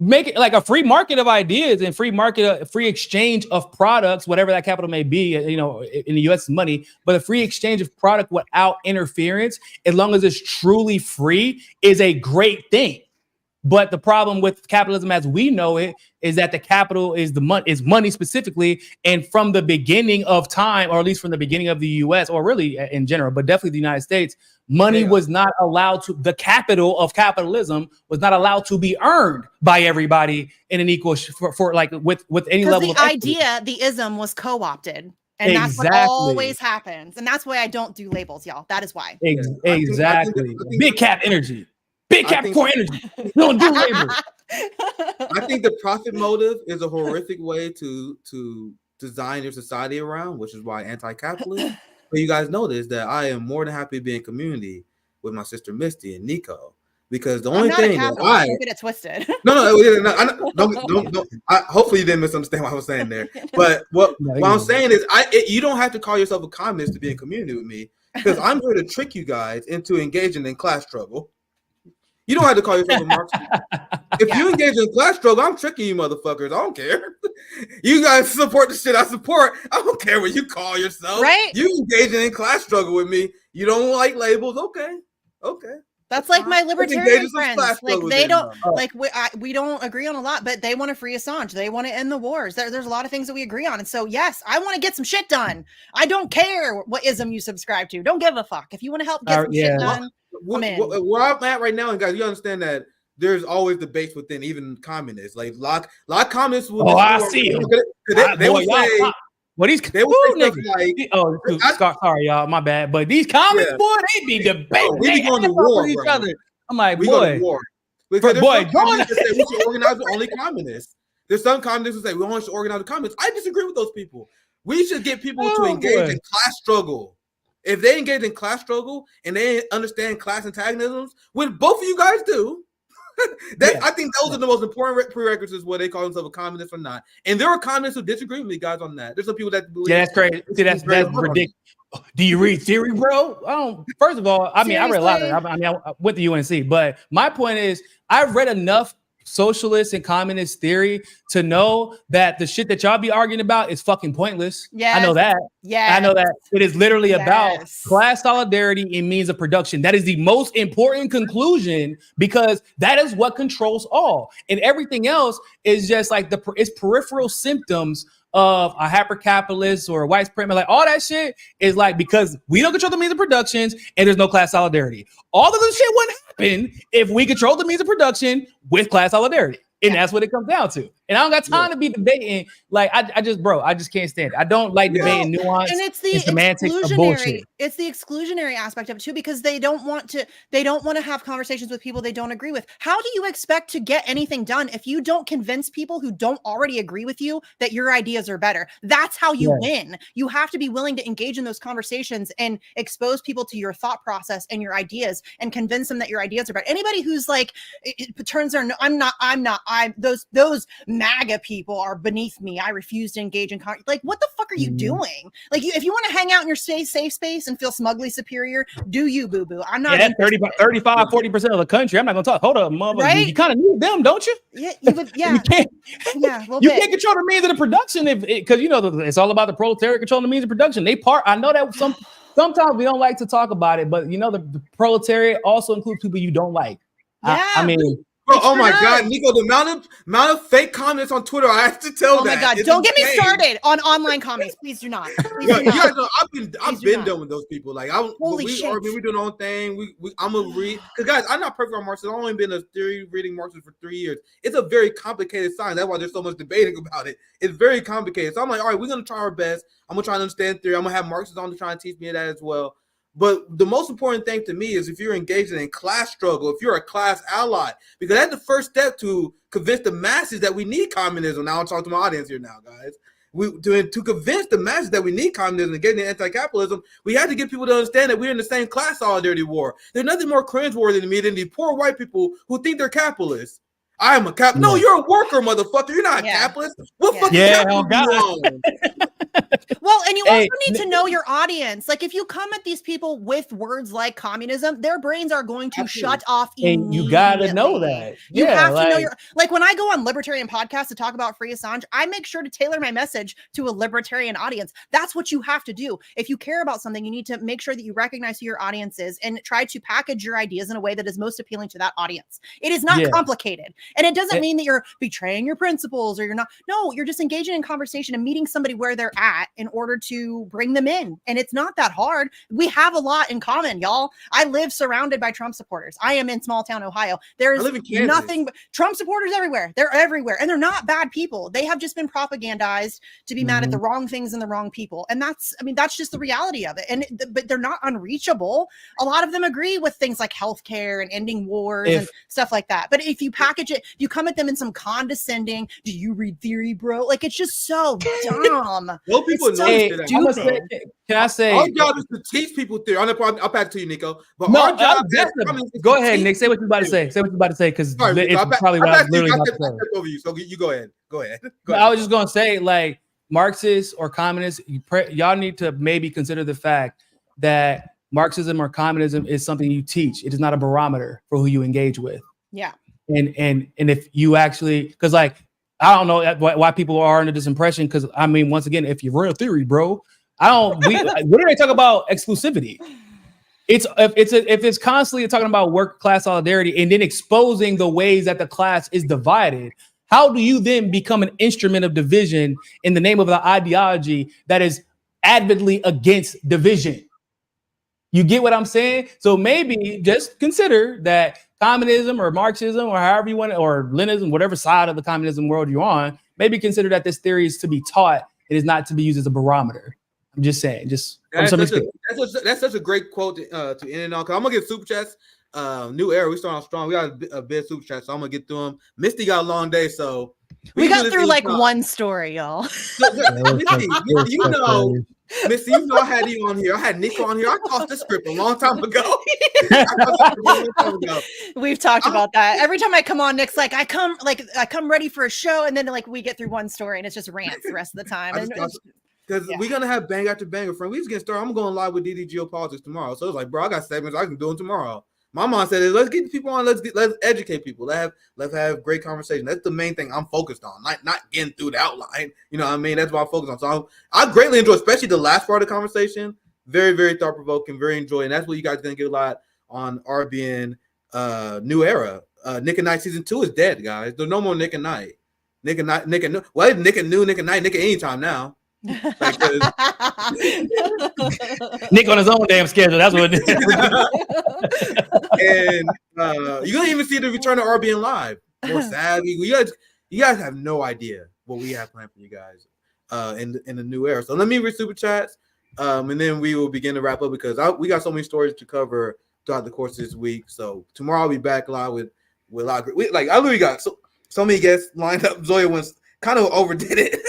make it like a free market of ideas and free exchange of products, whatever that capital may be. In the U.S. money, but a free exchange of product without interference, as long as it's truly free, is a great thing. But the problem with capitalism as we know it is that the capital is money specifically. And from the beginning of time, or at least from the beginning of the US, or really in general, but definitely the United States, money was not allowed to, the capital of capitalism was not allowed to be earned by everybody in an equal for like with any level of equity. The ism was co-opted. And that's what always happens. And that's why I don't do labels, y'all. That is why. Exactly. Big cap energy. Big Capricorn energy. Don't do labor. I think the profit motive is a horrific way to design your society around, which is why anti-capitalist. But you guys notice that I am more than happy to be in community with my sister Misty and Niko, because the only thing that don't get it twisted. Hopefully you didn't misunderstand what I was saying there. But what I'm saying is, you don't have to call yourself a communist to be in community with me, because I'm here to trick you guys into engaging in class struggle. You don't have to call yourself a Marxist. If you engage in class struggle, I'm tricking you motherfuckers. I don't care. You guys support the shit I support. I don't care what you call yourself. Right? You engaging in class struggle with me. You don't like labels. Okay. That's like my libertarian friends. Like they don't we don't agree on a lot, but they want to free Assange. They want to end the wars. There's a lot of things that we agree on. And so yes, I want to get some shit done. I don't care what ism you subscribe to. Don't give a fuck. If you want to help get some shit done, where I'm at right now, and guys, you understand that there's always debates within even communists. Like a lot of communists will I see them. They will say, well, they would say like, Scott, sorry, y'all, my bad. But these comments, boy, they be debating. We be going to war with each other. I'm like, we go to war. Because boy, communists say we should organize with only communists. There's some communists who say we only should organize with communists. I disagree with those people. We should get people to engage in class struggle. If they engage in class struggle and they understand class antagonisms, which both of you guys do, I think those are the most important prerequisites, whether they call themselves a communist or not. And there are communists who disagree with me, guys, on that. There's some people that believe. Yeah, that's crazy. See, that's ridiculous. Do you read theory, bro? I don't. First of all, I mean, I read a lot of it. I went to UNC, but my point is, I've read enough socialist and communist theory to know that the shit that y'all be arguing about is fucking pointless. Yeah, I know that. Yeah, I know that it is literally about class solidarity in means of production. That is the most important conclusion, because that is what controls all, and everything else is just like it's peripheral symptoms of a hyper-capitalist or a white supremacist. Like all that shit is like, because we don't control the means of productions and there's no class solidarity. All of this shit wouldn't happen if we control the means of production with class solidarity. And that's what it comes down to. And I don't got time to be debating. Like I just can't stand it. I don't like debating nuance and it's the semantics of bullshit. It's the exclusionary aspect of it too, because they don't want to have conversations with people they don't agree with. How do you expect to get anything done if you don't convince people who don't already agree with you that your ideas are better? That's how you win. You have to be willing to engage in those conversations and expose people to your thought process and your ideas and convince them that your ideas are better. Anybody who's like, it turns their, those MAGA people are beneath me. I refuse to engage in like, what the fuck are you doing? Like, if you want to hang out in your safe space and feel smugly superior, do you, boo-boo? I'm not. Yeah, 35-40% of the country. I'm not gonna talk. Hold up, mother. Right? You kind of need them, don't you? Yeah, you would. Yeah, you can't. You can't control the means of the production because it's all about the proletariat controlling the means of production. I know that sometimes we don't like to talk about it, but the proletariat also includes people you don't like. Yeah. I mean. Oh my God, Niko, the amount of fake comments on Twitter, I have to tell that. Oh my God, don't get me started on online comments. Please do not. You guys know, I've been done with those people. Like, we doing our own thing. I'm gonna read, because guys, I'm not perfect on Marxism. I've only been a theory reading Marxism for 3 years. It's a very complicated science. That's why there's so much debating about it. It's very complicated. So I'm like, all right, we're gonna try our best. I'm gonna try to understand theory. I'm gonna have Marxists on to try and teach me that as well. But the most important thing to me is if you're engaging in class struggle, if you're a class ally, because that's the first step to convince the masses that we need communism. Now I'm talking to my audience here now, guys. To convince the masses that we need communism and getting anti-capitalism, we have to get people to understand that we're in the same class solidarity war. There's nothing more cringeworthy to me than these poor white people who think they're capitalists. I am a capitalist. No, you're a worker, motherfucker. You're not a capitalist. What fucking capitalism you on? Well, and you also need to know your audience. Like, if you come at these people with words like communism, their brains are going to shut off immediately. And you gotta know that. You have to know your, like, when I go on libertarian podcasts to talk about free Assange, I make sure to tailor my message to a libertarian audience. That's what you have to do. If you care about something, you need to make sure that you recognize who your audience is and try to package your ideas in a way that is most appealing to that audience. It is not complicated. And it doesn't mean that you're betraying your principles or you're not. No, you're just engaging in conversation and meeting somebody where they're at in order to bring them in. And it's not that hard. We have a lot in common, y'all. I live surrounded by Trump supporters. I am in small town Ohio. There's nothing but Trump supporters everywhere. They're everywhere. And they're not bad people. They have just been propagandized to be mad at the wrong things and the wrong people. And that's just the reality of it. And but they're not unreachable. A lot of them agree with things like healthcare and ending wars and stuff like that. But if you package it, you come at them in some condescending, do you read theory, bro? Like, it's just so dumb. Well, people know can I say our job is to teach people theory. I'll pass it to you, Nico. But no, our job go ahead, Nick. Say what you're about to say. Say what you're about to say, because it's probably what I was literally about to say. Over you, so you go ahead. Go ahead. I was just gonna say, like, Marxists or communists, y'all need to maybe consider the fact that Marxism or communism is something you teach. It is not a barometer for who you engage with. Yeah. And if you actually, because like, I don't know why people are under this impression. Because I mean, once again, if you're real theory, bro, what do they talk about exclusivity? If it's constantly talking about work class solidarity and then exposing the ways that the class is divided, how do you then become an instrument of division in the name of the ideology that is avidly against division? You get what I'm saying? So maybe just consider that communism or Marxism or however you want it, or Leninism, whatever side of the communism world you're on, maybe consider that this theory is to be taught. It is not to be used as a barometer. I'm just saying. That's such a great quote to end it on. Because I'm gonna get super chats. New era. We starting off strong. We got a bit of super chat, so I'm gonna get through them. Misty got a long day, so we got through like one story, y'all. Misty, you know I had you on here. I had Niko on here. I tossed the script a long time ago. We've talked about that. Every time I come on, Nick's like, I come ready for a show, and then like we get through one story, and it's just rants the rest of the time. Because we're gonna have bang after bang, friend. We just getting started. I'm going live with DD Geopolitics tomorrow. So it's like, bro, I got segments I can do them tomorrow. My mom said, let's get people on. Let's educate people. Let's have great conversation. That's the main thing I'm focused on. Not getting through the outline. You know what I mean? That's what I'm focused on. So I greatly enjoy, especially the last part of the conversation. Very, very thought provoking. Very enjoying. And that's what you guys are gonna get a lot on RBN. New era. Nick and Night season 2 is dead, guys. There's no more Nick and Night. Nick and Night. Nick and New. Well, Nick and New. Nick and Night. Nick at anytime now. Like, Nick on his own damn schedule. That's what it is. And you're gonna even see the return of RBN Live. More savvy. You guys have no idea what we have planned for you guys in the new era. So let me read super chats, and then we will begin to wrap up because we got so many stories to cover throughout the course of this week. So tomorrow I'll be back live with a lot of I literally got so many guests lined up. Zoya once kind of overdid it.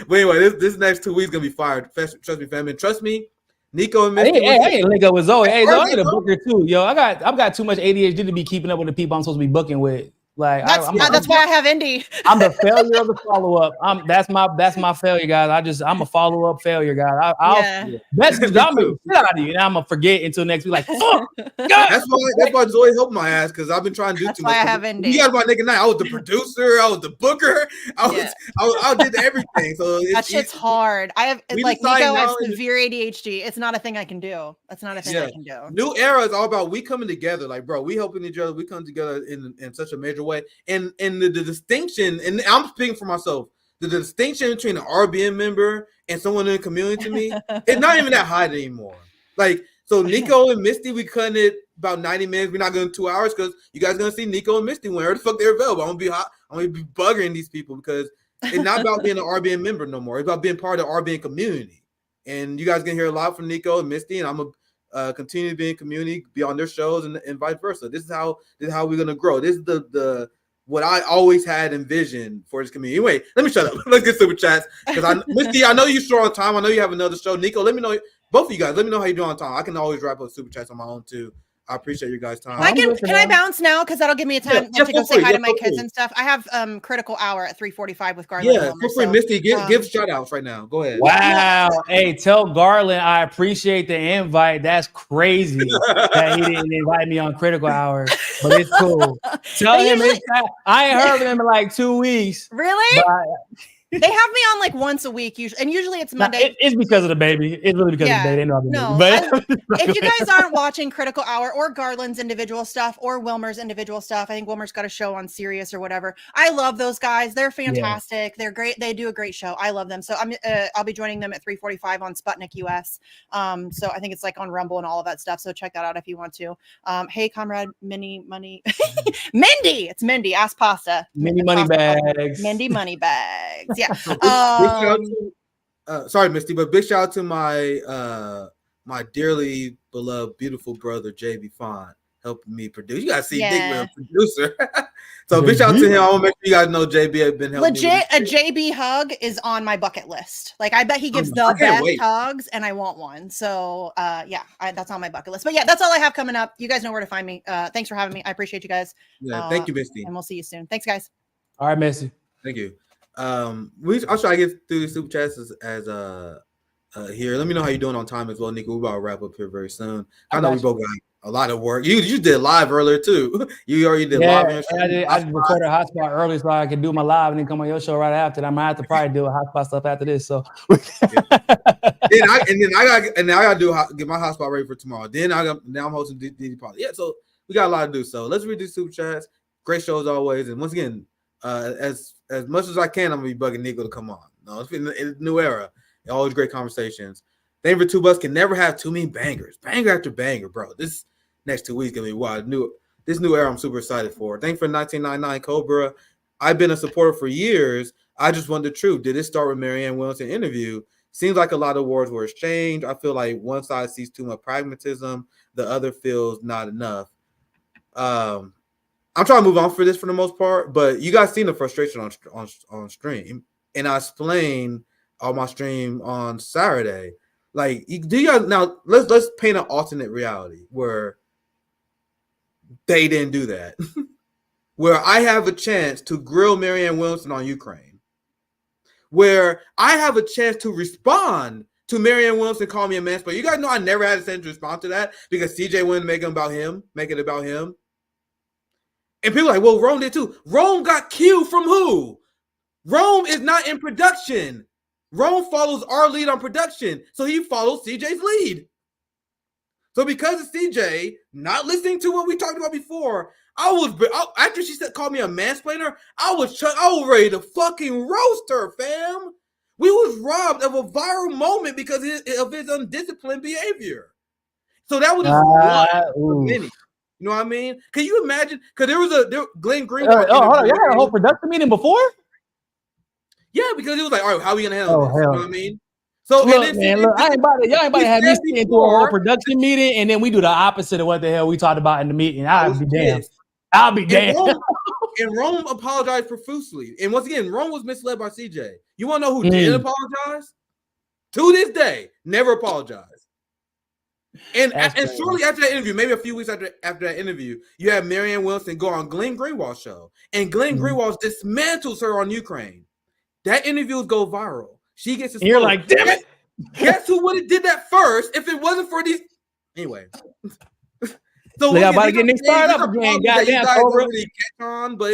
But anyway, this next 2 weeks gonna be fired. Trust me, family. Trust me, Niko and Misty. I ain't link up with Zoe. Hey, Zoe, I need a booker too. Yo, I've got too much ADHD to be keeping up with the people I'm supposed to be booking with. Like that's why I have Indy. I'm the failure of the follow up. That's my failure, guys. I'm a follow up failure, guys. I'm gonna shit out of you, and I'm gonna forget until next week. Like, fuck. That's why Zoe helped my ass because I've been trying to do too much. I have Indy. You guys about Nick and Night. I was the producer. I was the booker. I did everything. So that shit's hard. I have Niko has severe ADHD. It's not a thing I can do. That's not a thing I can do. New era is all about we coming together. Like, bro, we helping each other. We come together in such a major way. And the distinction, and I'm speaking for myself, the distinction between an RBN member and someone in the community to me, it's not even that high anymore. Like, so Niko and Misty, we cutting it about 90 minutes. We're not going 2 hours because you guys are gonna see Niko and Misty whenever the fuck they're available. I'm gonna be bugging these people because it's not about being an RBN member no more. It's about being part of the RBN community. And you guys can hear a lot from Niko and Misty, and I'm gonna continue to be in community, be on their shows, and vice versa. This is how we're gonna grow. This is the what I always had envisioned for this community. Anyway, let me shut up. Let's get super chats because Misty, I know you're short on time. I know you have another show. Niko, let me know. Both of you guys, let me know how you do on time. I can always wrap up super chats on my own too. I appreciate your guys' time. Can I bounce now? Because that'll give me a time to go say hi to my kids and stuff. I have critical hour at 3:45 with Garland. Yeah, feel free, Misty. Give shout outs right now. Go ahead. Wow. Hey, tell Garland I appreciate the invite. That's crazy that he didn't invite me on critical hour, but it's cool. Tell him I ain't heard of him in like 2 weeks. Really? They have me on like once a week, usually, and usually it's Monday. It's because of the baby. It's really because of the baby. They know I've been No, if you guys aren't watching Critical Hour or Garland's individual stuff or Wilmer's individual stuff, I think Wilmer's got a show on Sirius or whatever. I love those guys. They're fantastic. They're great. They do a great show. I love them. So I'll be joining them at 3:45 on Sputnik US. So I think it's like on Rumble and all of that stuff. So check that out if you want to. Hey, comrade, Mindy, it's Mindy. Ask Pasta. Mindy money bags. Mindy money bags. Yeah. Sorry, Misty, but big shout out to my my dearly beloved, beautiful brother JB Font helping me produce. You guys see Dick with a producer. So big shout out to him. I want to make sure you guys know JB has been helping. Legit, a JB hug is on my bucket list. Like I bet he gives the best hugs, and I want one. So that's on my bucket list. But yeah, that's all I have coming up. You guys know where to find me. Thanks for having me. I appreciate you guys. Yeah, thank you, Misty. And we'll see you soon. Thanks, guys. All right, Misty. Thank you. I'll try to get through the super chats as here. Let me know how you're doing on time as well, Niko. We're about to wrap up here very soon. I know we both got a lot of work. You did live earlier too. You already did live. I just recorded a hotspot early so I could do my live and then come on your show right after. And I might have to probably do a hotspot stuff after this. So then I gotta get my hotspot ready for tomorrow. Now I'm hosting DD Party. Yeah, so we got a lot to do. So let's read these super chats. Great show as always. And once again, as much as I can, I'm gonna be bugging Niko to come on. No, it's been a new era. Always great conversations. Thank you for $2. Can never have too many bangers. Banger after banger, bro. This next 2 weeks gonna be wild. This new era I'm super excited for. Thank you for 1999 Cobra. I've been a supporter for years. I just want the truth. Did it start with Marianne Williamson interview? Seems like a lot of words were exchanged. I feel like one side sees too much pragmatism, the other feels not enough. I'm trying to move on for this for the most part, but you guys seen the frustration on stream, and I explained on my stream on Saturday. Like, do you guys now? Let's paint an alternate reality where they didn't do that, where I have a chance to grill Marianne Williamson on Ukraine, where I have a chance to respond to Marianne Williamson call me a mansplainer. You guys know I never had a chance to respond to that because CJ wouldn't make it about him. And people are like, well, Rome did too. Rome got killed from who? Rome is not in production. Rome follows our lead on production. So he follows CJ's lead. So because of CJ not listening to what we talked about before, after she called me a mansplainer, I was ready to fucking roast her, fam. We was robbed of a viral moment because of his undisciplined behavior. So that was just one many. You know what I mean? Can you imagine? Because there was Glenn Green. Hold on. Y'all had a whole production meeting before? Yeah, because he was like, all right, how are we gonna handle this? You know what I mean? So y'all ain't about to have me sit into a whole production meeting and then we do the opposite of what the hell we talked about in the meeting. I'll be damned. And Rome apologized profusely. And once again, Rome was misled by CJ. You want to know who did apologize? To this day, never apologized. And shortly after that interview, maybe a few weeks after that interview, you have Marianne Williamson go on Glenn Greenwald's show. And Glenn Greenwald dismantles her on Ukraine. That interview go viral. She gets exposed. You're like, damn it. Guess who would have did that first if it wasn't for these? Anyway. So they about to get started up again. Goddamn, Cobra. Really catch on, but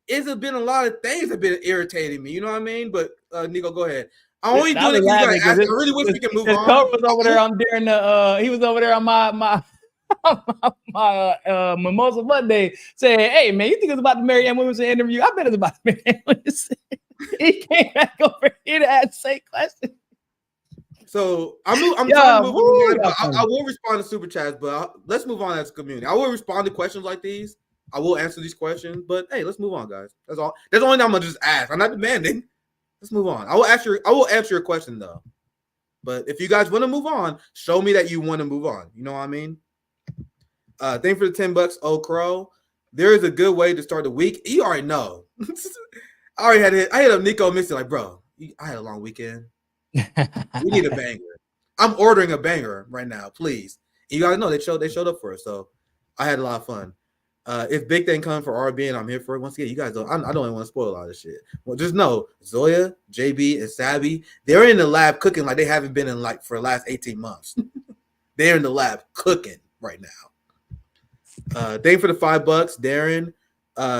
it's been a lot of things that have been irritating me. You know what I mean? But Niko, go ahead. I only do it because I really wish we could move on. Cobra was over there on during the he was over there on my Mimosa Monday saying, "Hey man, you think it's about the Marianne Williamson interview? I bet it's about the Marianne Williamson." He came back over here to ask the same question. So I'm trying to move on. I will respond to super chats, but let's move on as a community. I will respond to questions like these. I will answer these questions, but hey, let's move on, guys. That's all. That's the only thing I'm gonna just ask. I'm not demanding. Let's move on. I will answer your question though. But if you guys want to move on, show me that you want to move on. You know what I mean? Thank you for the $10, Old Crow. There is a good way to start the week. You already know. I already had it. I hit up Niko and Misty like, bro, I had a long weekend. We need a banger. I'm ordering a banger right now, please. And you guys know they showed up for us, so I had a lot of fun. If Big Thing comes for RBN, I'm here for it. Once again, you guys don't. I don't even want to spoil a lot of this shit. Well, just know Zoya, JB, and Sabby, they're in the lab cooking like they haven't been in like for the last 18 months. They're in the lab cooking right now. Thank you for the $5, Darren.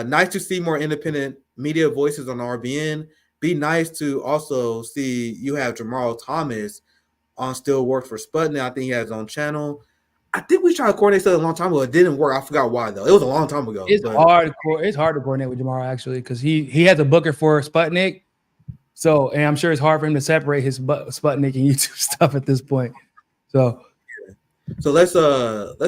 Nice to see more independent media voices on RBN. be nice to also see you have Jamal Thomas on still works for Sputnik. I think he has his own channel. I think we tried to coordinate something a long time ago. It didn't work. I forgot why though. It was a long time ago. It's hard to coordinate with Jamal actually because he has a booker for Sputnik. So, and I'm sure it's hard for him to separate his Sputnik and YouTube stuff at this point. So let's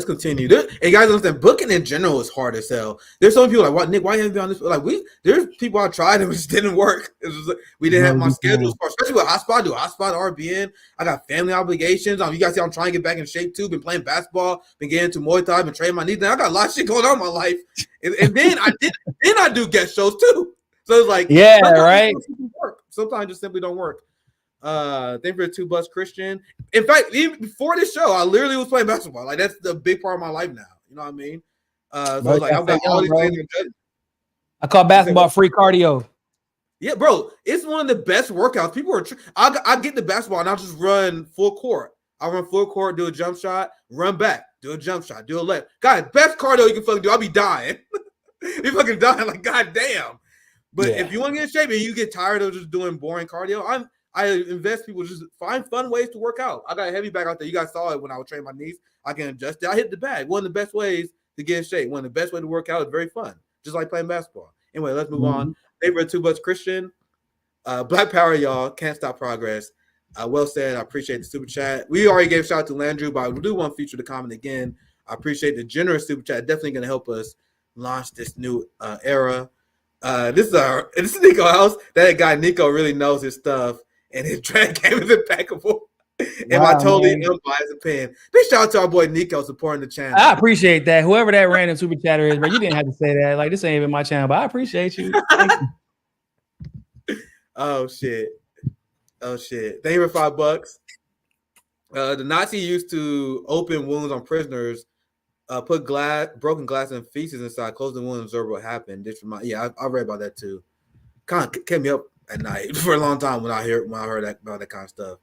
continue. And guys, understand booking in general is hard as hell. There's some people like, "What, Nick? Why haven't you been on this?" Like there's people I tried and it just didn't work. It was we didn't have my schedules, especially with hotspot. I do hotspot, RBN. I got family obligations. You guys see, I'm trying to get back in shape too. Been playing basketball. Been getting into Muay Thai. Been training my knees. Now I got a lot of shit going on in my life. And then I do guest shows too. So it's like, yeah, right. Sometimes just simply don't work. Thank you for the $2 Christian. In fact, even before this show, I literally was playing basketball. Like that's the big part of my life now. You know what I mean? So bro, like I've got all these things. I call basketball free cardio. Yeah, bro, it's one of the best workouts. People are. I get the basketball and I'll just run full court. I'll run full court, do a jump shot, run back, do a jump shot, do a left. Guys, best cardio you can fucking do. I'll be dying. You fucking dying like goddamn. But if you want to get in shape and you get tired of just doing boring cardio, I invest people just find fun ways to work out. I got a heavy bag out there. You guys saw it when I was training my knees. I can adjust it. I hit the bag. One of the best ways to get in shape. One of the best ways to work out is very fun, just like playing basketball. Anyway, let's move on. Favorite $2 Christian. Black Power, y'all. Can't stop progress. Well said. I appreciate the super chat. We already gave a shout out to Landrew, but I do want to feature the comment again. I appreciate the generous super chat. Definitely going to help us launch this new era. This is Niko house. That guy Niko really knows his stuff. And his drag game is impeccable. And my totally unbiased opinion. Big shout out to our boy Niko supporting the channel. I appreciate that. Whoever that random super chatter is, bro, you didn't have to say that. Like, this ain't even my channel, but I appreciate you. Oh shit. Thank you for $5. The Nazi used to open wounds on prisoners, put broken glass and feces inside, close the wound, and observe what happened. I read about that too. Kind of kept me up at night for a long time when I heard about that kind of stuff.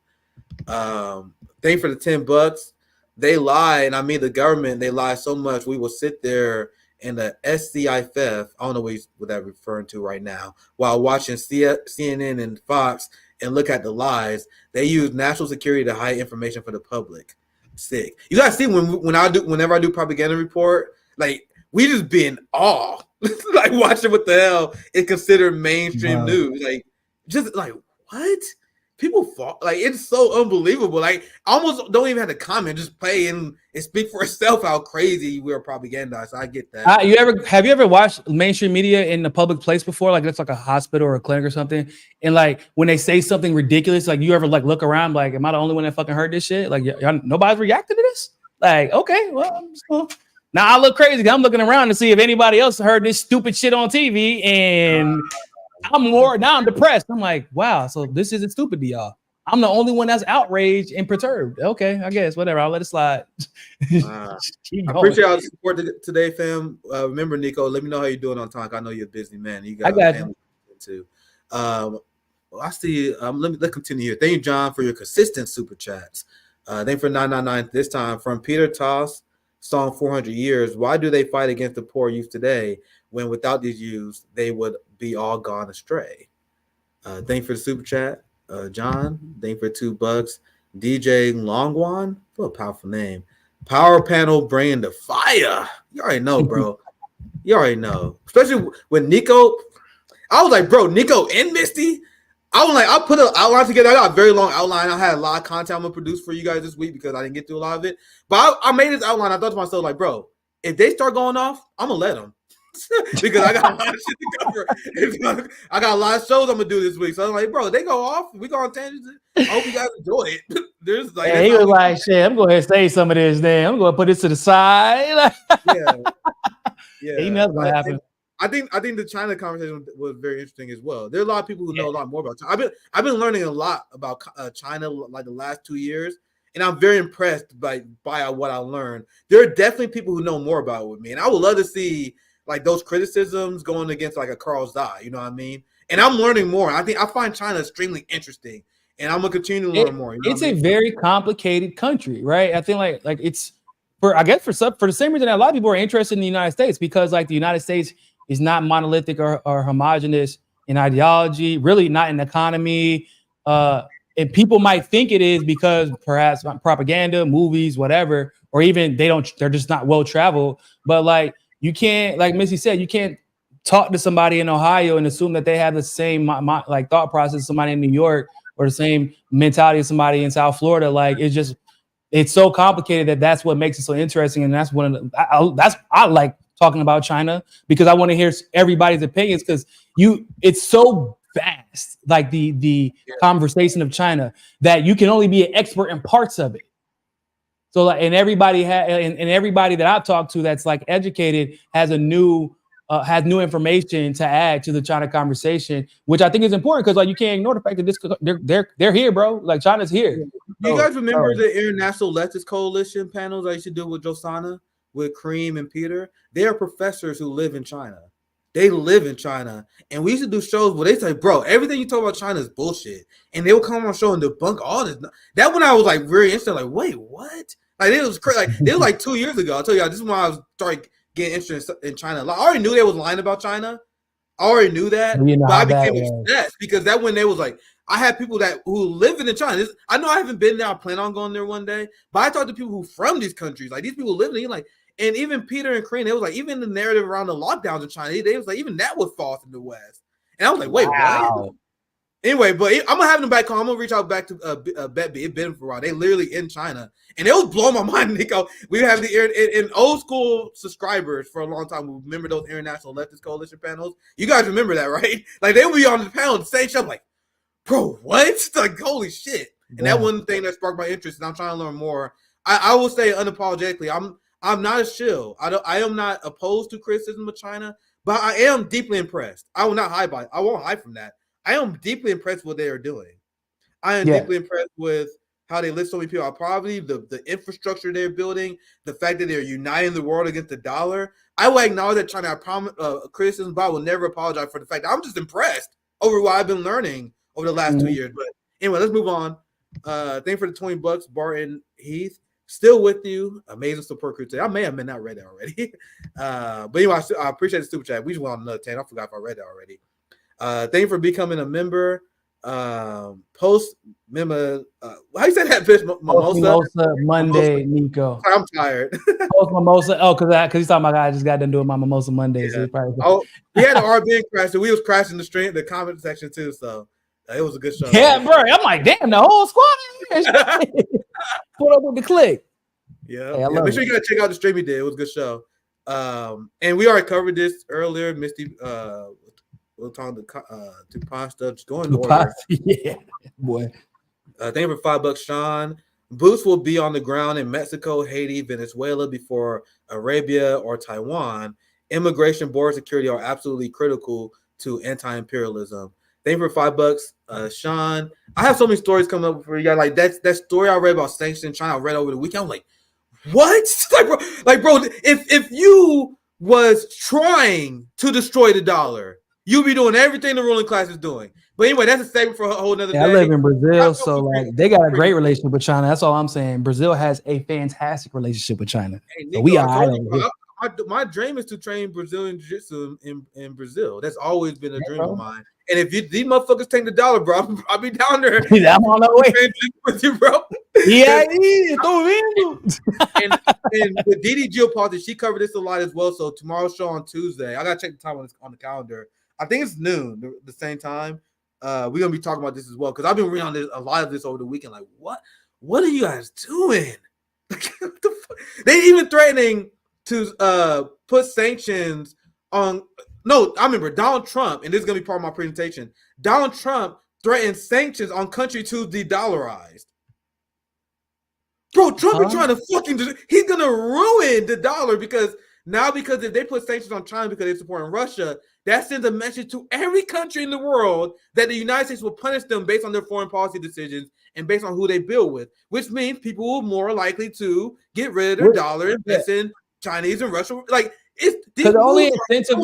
Thank you for the $10. They lie, and I mean the government. They lie so much. We will sit there in the SCIF. I don't know what that's referring to right now. While watching CNN and Fox and look at the lies, they use national security to hide information for the public. Sick. You guys see whenever I do propaganda report, like we just be in awe, like watching what the hell is considered mainstream news. Like just like what people fall, like it's so unbelievable. Like I almost don't even have to comment, just play and speak for itself how crazy we're propagandized. I get that. Have you ever watched mainstream media in a public place before? Like it's like a hospital or a clinic or something. And like when they say something ridiculous, like you ever like look around, like, am I the only one that fucking heard this shit? Like nobody's reacting to this? Like, okay, well, I'm just gonna... Now I look crazy. I'm looking around to see if anybody else heard this stupid shit on TV, and I'm depressed. I'm like, wow, so this isn't stupid to y'all. I'm the only one that's outraged and perturbed. Okay, I guess whatever. I'll let it slide. I appreciate all the support today, fam. Remember, Niko, let me know how you're doing on time. I know you're a busy man. I got you too. I see. Let's continue here. Thank you, John, for your consistent super chats. Thank you for 999 this time from Peter Toss. Song 400 years. Why do they fight against the poor youth today when without these youths they would be all gone astray? Thank you for the super chat, John. Thank you for $2. DJ Longwan, what a powerful name. Power panel bringing the fire. You already know, bro. You already know. Especially when Niko. I was like, bro, Niko and Misty. I was like, I put an outline together. I got a very long outline. I had a lot of content I'm gonna produce for you guys this week because I didn't get through a lot of it. But I made this outline. I thought to myself, like, bro, if they start going off, I'm gonna let them because I got a lot of shit to cover. I got a lot of shows I'm gonna do this week. So I'm like, bro, they go off. We go on tangents. I hope you guys enjoy it. There's like, he was like, shit, I'm going to say some of this. Then I'm going to put this to the side. Yeah. He knows what happened. I think the China conversation was very interesting as well. There are a lot of people who know a lot more about China. I've been learning a lot about China like the last 2 years, and I'm very impressed by what I learned. There are definitely people who know more about it with me, and I would love to see like those criticisms going against like a Carl Zai. You know what I mean? And I'm learning more. I find China extremely interesting, and I'm gonna continue to learn more. You know it's a very complicated country, right? I think like it's for the same reason that a lot of people are interested in the United States because like the United States is not monolithic or homogenous in ideology, really not in economy. And people might think it is because perhaps propaganda, movies, whatever, or even they're just not well traveled. But like, you can't, like Missy said, you can't talk to somebody in Ohio and assume that they have the same like thought process as somebody in New York or the same mentality as somebody in South Florida. Like, it's so complicated that's what makes it so interesting. And that's one of the, I like talking about China, because I want to hear everybody's opinions, because it's so vast, like the conversation of China, that you can only be an expert in parts of it. So like, and everybody everybody that I've talked to that's like educated has new information to add to the China conversation, which I think is important, because like, you can't ignore the fact that they're here, bro. Like, China's here. Do you guys remember the International Leftist Coalition panels I used to do with Josana, with Kareem and Peter? They are professors who live in China. They live in China, and we used to do shows where they say, "Bro, everything you talk about China is bullshit," and they would come on show and debunk all this. That when I was like very interested, like, wait, what? Like, it was crazy. Like, it was like 2 years ago. I tell you, this is when I was starting getting interested in China. Like, I already knew they was lying about China. I already knew that, but I became obsessed because that when they was like, I had people who live in China. I know I haven't been there. I plan on going there one day, but I talked to people who from these countries. Like, these people live in like. And even Peter and Kareem, it was like, even the narrative around the lockdowns in China, they was like, even that was false in the West. And I was like, wait, what? Anyway, but I'm gonna have them back home. I'm gonna reach out back to Betby. It's been for a while. They literally in China, and it was blowing my mind, Niko. We have in old school subscribers for a long time who remember those International Leftist Coalition panels. You guys remember that, right? Like, they would be on the panel, the same show. I'm like, bro, what? Like, holy shit! And that one thing that sparked my interest, and I'm trying to learn more. I will say unapologetically, I'm not a shill. I am not opposed to criticism of China, but I am deeply impressed. I will not hide by it. I won't hide from that. I am deeply impressed with what they are doing. I am deeply impressed with how they lift so many people out of poverty, the infrastructure they're building, the fact that they're uniting the world against the dollar. I will acknowledge that China criticism, but I will never apologize for the fact that I'm just impressed over what I've been learning over the last 2 years. But anyway, let's move on. Thank you for the $20, Barton Heath. Still with you. Amazing support crew today. I may have been not read that already. But anyway, I appreciate the super chat. We just went on another 10. I forgot if I read that already. Thank you for becoming a member. Post member. How you say that, bitch? Mimosa Monday, Niko. I'm tired. Post mimosa. Oh, because he's talking about I just got done doing my Mimosa Monday. Yeah. So he had an RBN crash, and we was crashing the comment section too. So it was a good show. Yeah, bro. I'm like, damn, the whole squad. Put up with the click. Yeah. Hey, make sure you gotta check out the stream he did. It was a good show. And we already covered this earlier. Misty, we'll talk to pasta. Just going in order. Yeah, boy. Thank you for $5, Sean. Boots will be on the ground in Mexico, Haiti, Venezuela before Arabia or Taiwan. Immigration, border security are absolutely critical to anti-imperialism. Thank you for $5, Sean. I have so many stories coming up for you guys. Like that story I read about sanctions in China, I read over the weekend. I'm like, what? Like, bro, if you was trying to destroy the dollar, you'd be doing everything the ruling class is doing. But anyway, that's a statement for a whole nother day. I live in Brazil, so like they got a great relationship with China. That's all I'm saying. Brazil has a fantastic relationship with China. Hey, Niko, so we are. My dream is to train Brazilian jiu-jitsu in Brazil. That's always been a dream of mine. And if these motherfuckers take the dollar, bro, I'll be down there. I'm on the way with you, bro. Yeah, and with Didi Geopolitical, she covered this a lot as well. So tomorrow's show on Tuesday. I gotta check the time on the calendar. I think it's noon, the same time. We're gonna be talking about this as well because I've been reading on a lot of this over the weekend. Like, what are you guys doing? They even threatening to put sanctions on. No, I remember Donald Trump, and this is going to be part of my presentation. Donald Trump threatened sanctions on countries who de-dollarized. Bro, Trump is trying to he's going to ruin the dollar because if they put sanctions on China because they're supporting Russia, that sends a message to every country in the world that the United States will punish them based on their foreign policy decisions and based on who they build with, which means people will more likely to get rid of their dollar, invest in Chinese and Russian. Like, the only incentive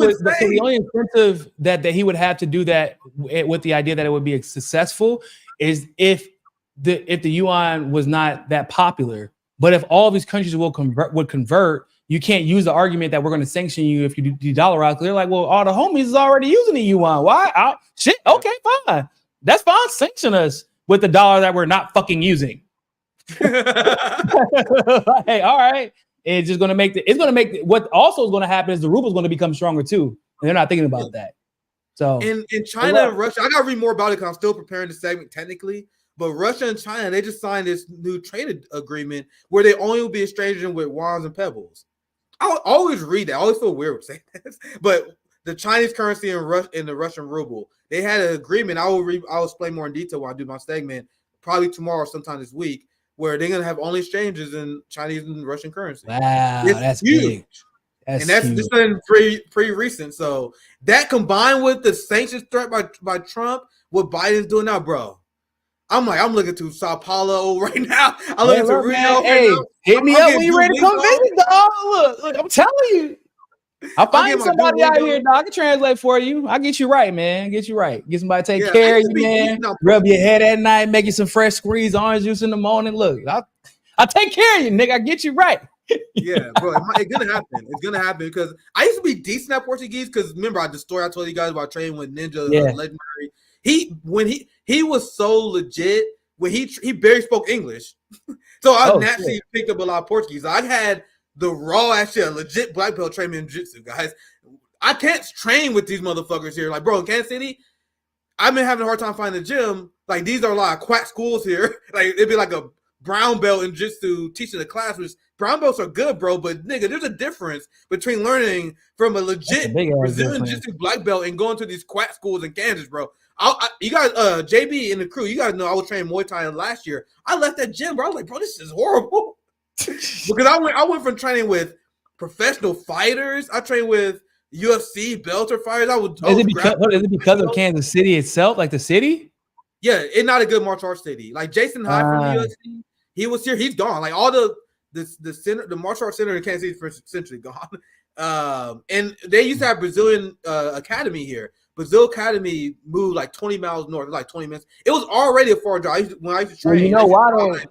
that he would have to do that with the idea that it would be successful is if the yuan was not that popular. But if all these countries would convert, you can't use the argument that we're going to sanction you if you de-dollarize. They're like, well, all the homies is already using the yuan. Why? Shit. Okay, fine. That's fine. Sanction us with the dollar that we're not fucking using. Hey, all right. It's just going to make what also is going to happen is the ruble is going to become stronger too. And they're not thinking about that. So in China and Russia, I got to read more about it because I'm still preparing the segment technically. But Russia and China, they just signed this new trade agreement where they only will be exchanging with wands and pebbles. I always read that. I always feel weird with saying this. But the Chinese currency and the Russian ruble, they had an agreement. I'll explain more in detail when I do my segment, probably tomorrow or sometime this week, where they're going to have only exchanges in Chinese and Russian currency. Wow, that's huge. Big. That's this been pretty recent. So that combined with the sanctions threat by Trump, what Biden's doing now, bro. I'm looking to Sao Paulo right now. I'm looking to Rio. Hey, hit me up when you're ready to come visit, dog. Look, I'm telling you. I'll find somebody out here, dog. I can translate for you. I'll get you right, man. Get you right. Get somebody to take care of you, man. Rub your head at night, make you some fresh squeezed orange juice in the morning. Look, I'll take care of you, nigga. I'll get you right. Yeah, bro. It's gonna happen. It's gonna happen because I used to be decent at Portuguese because remember the story I told you guys about training with Ninja Legendary. He was so legit when he barely spoke English, so I naturally picked up a lot of Portuguese. I had the raw actually a legit black belt training in jiu-jitsu, guys. I can't train with these motherfuckers here. Like, bro, in Kansas City, I've been having a hard time finding a gym. Like, these are a lot of quack schools here. Like, it'd be like a brown belt in jiu-jitsu teaching a class, which brown belts are good, bro. But nigga, there's a difference between learning from a legit Brazilian jiu-jitsu black belt and going to these quack schools in Kansas, bro. You guys, JB and the crew, you guys know I was training Muay Thai last year. I left that gym, bro. I was like, bro, this is horrible. Because I went from training with professional fighters. I trained with UFC belter fighters. Is it because of Kansas City itself, like the city? Yeah, it's not a good martial arts city. Like Jason Hyde from the UFC, he was here. He's gone. Like all the center, the martial arts center in Kansas City is essentially gone. And they used to have Brazilian academy here. Brazil Academy moved like 20 miles north, like 20 minutes. It was already a far drive when I used to train. Well, you know why?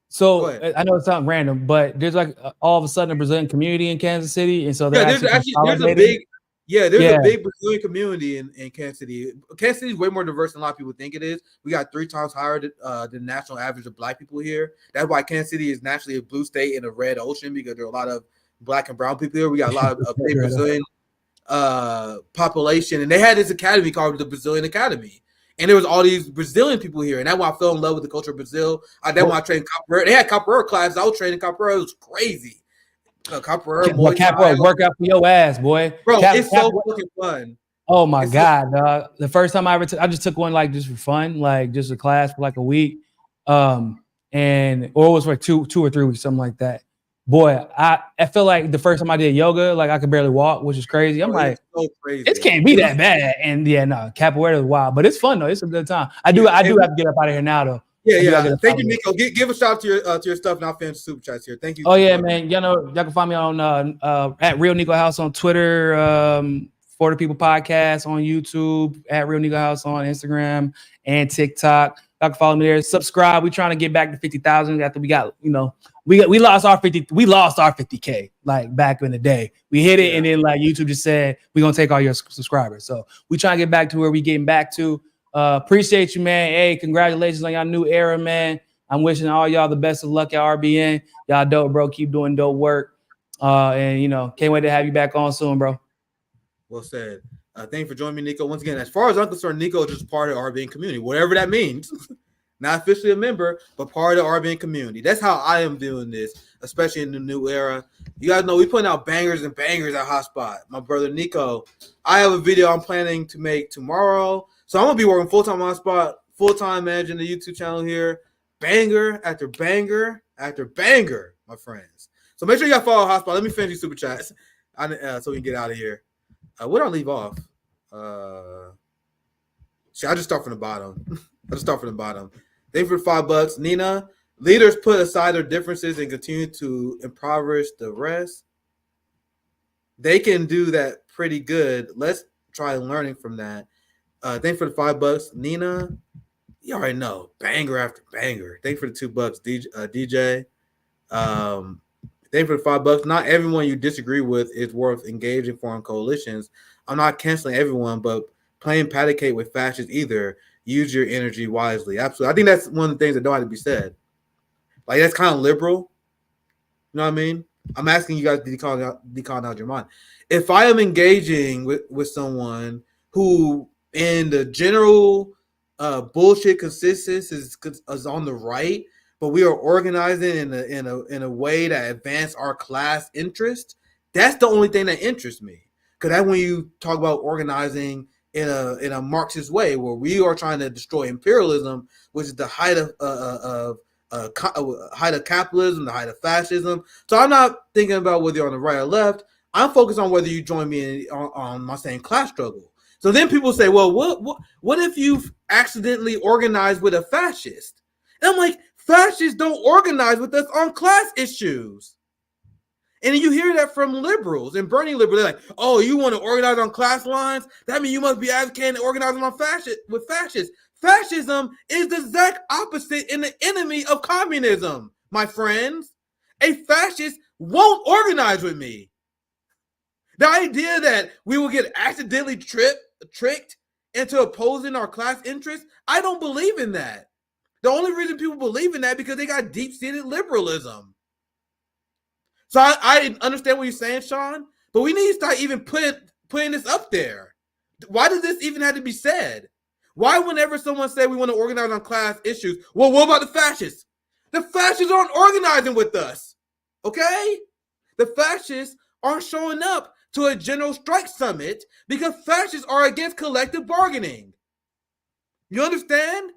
So I know it's something random, but there's like all of a sudden a Brazilian community in Kansas City, and so there's a big Brazilian community in Kansas City. Kansas City is way more diverse than a lot of people think it is. We got 3 times higher than the national average of black people here. That's why Kansas City is naturally a blue state in a red ocean because there are a lot of black and brown people here. We got a lot of big Brazilian population, and they had this academy called the Brazilian Academy. And there was all these Brazilian people here, and that's why I fell in love with the culture of Brazil. That's why I trained capoeira. They had capoeira classes. I was training capoeira. It was crazy. Capoeira, workout for your ass, boy. Bro, it's so fucking fun. Oh my god, dog! The first time I just took one like just for fun, like just a class for like a week, or it was for 2 or 3 weeks, something like that. Boy, I feel like the first time I did yoga, like I could barely walk, which is crazy. I'm like, so crazy. It can't be that bad. And yeah, no, capoeira is wild, but it's fun though. It's a good time. I do have to get up out of here now though. Yeah. Thank you, Niko. Give a shout out to your stuff, and I'll finish super chats here. Thank you. Oh yeah, man. Y'all can find me on at Real Niko House on Twitter, For the People Podcast on YouTube, at Real Niko House on Instagram and TikTok. Y'all can follow me there. Subscribe. We're trying to get back to 50,000 after we got, we lost our 50K like back in the day. We hit it and then like YouTube just said we're gonna take all your subscribers. So we trying to get back to where we getting back to. Appreciate you, man. Hey, congratulations on y'all new era, man. I'm wishing all y'all the best of luck at RBN. Y'all dope, bro. Keep doing dope work. And can't wait to have you back on soon, bro. Well said. Thank you for joining me, Niko. Once again, as far as I'm concerned, Niko is just part of the RBN community, whatever that means. Not officially a member, but part of the RBN community. That's how I am doing this, especially in the new era. You guys know we putting out bangers and bangers at Hotspot. My brother Niko, I have a video I'm planning to make tomorrow. So I'm going to be working full-time on Hotspot, full-time managing the YouTube channel here. Banger after banger after banger, my friends. So make sure you guys follow Hotspot. Let me finish these super chats so we can get out of here. Where do I leave off? See, I just start from the bottom. Thank you for $5. Nina, leaders put aside their differences and continue to impoverish the rest. They can do that pretty good. Let's try learning from that. Thank you for the $5. Nina, you already know. Banger after banger. Thank you for the $2, DJ. Thank you for the $5. Not everyone you disagree with is worth engaging foreign coalitions. I'm not canceling everyone, but playing patty cake with fascists either. Use your energy wisely. Absolutely. I think that's one of the things that don't have to be said. Like, that's kind of liberal. You know what I mean? I'm asking you guys to decolonize your mind. If I am engaging with someone who, in the general bullshit consensus, is on the right, but we are organizing in a way that advance our class interest, that's the only thing that interests me. Because that's when you talk about organizing in a Marxist way, where we are trying to destroy imperialism, which is the height of capitalism, the height of fascism. So I'm not thinking about whether you're on the right or left. I'm focused on whether you join me on my same class struggle. So then people say, well, what if you've accidentally organized with a fascist? And I'm like, fascists don't organize with us on class issues. And you hear that from liberals and Bernie liberals. They're like, oh, you want to organize on class lines? That means you must be advocating organizing on with fascists. Fascism is the exact opposite and the enemy of communism, my friends. A fascist won't organize with me. The idea that we will get accidentally tricked into opposing our class interests, I don't believe in that. The only reason people believe in that is because they got deep-seated liberalism. So I understand what you're saying, Sean, but we need to start even putting this up there. Why does this even have to be said? Why, whenever someone says we want to organize on class issues, well, what about the fascists? The fascists aren't organizing with us, okay? The fascists aren't showing up to a general strike summit because fascists are against collective bargaining. You understand?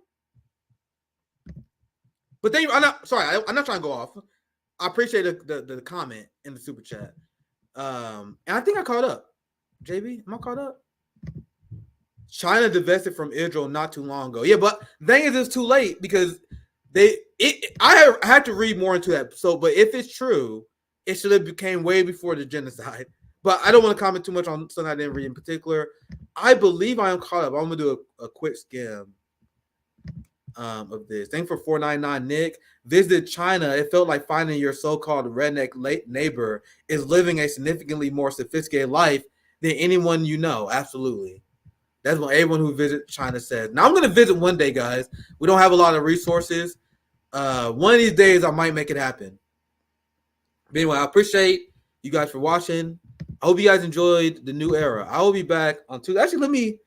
But then, I'm not trying to go off. I appreciate the comment in the super chat. And I think I caught up. JB, am I caught up? China divested from Israel not too long ago. Yeah, but the thing is, it's too late because I had to read more into that. So, but if it's true, it should have became way before the genocide. But I don't want to comment too much on something I didn't read in particular. I believe I am caught up. I'm gonna do a quick skim of this. Thanks for 499, Nick. Visited China. It felt like finding your so-called redneck neighbor is living a significantly more sophisticated life than anyone you know. Absolutely. That's what everyone who visits China says. Now, I'm going to visit one day, guys. We don't have a lot of resources. One of these days, I might make it happen. But anyway, I appreciate you guys for watching. I hope you guys enjoyed the new era. I will be back on Tuesday. Actually,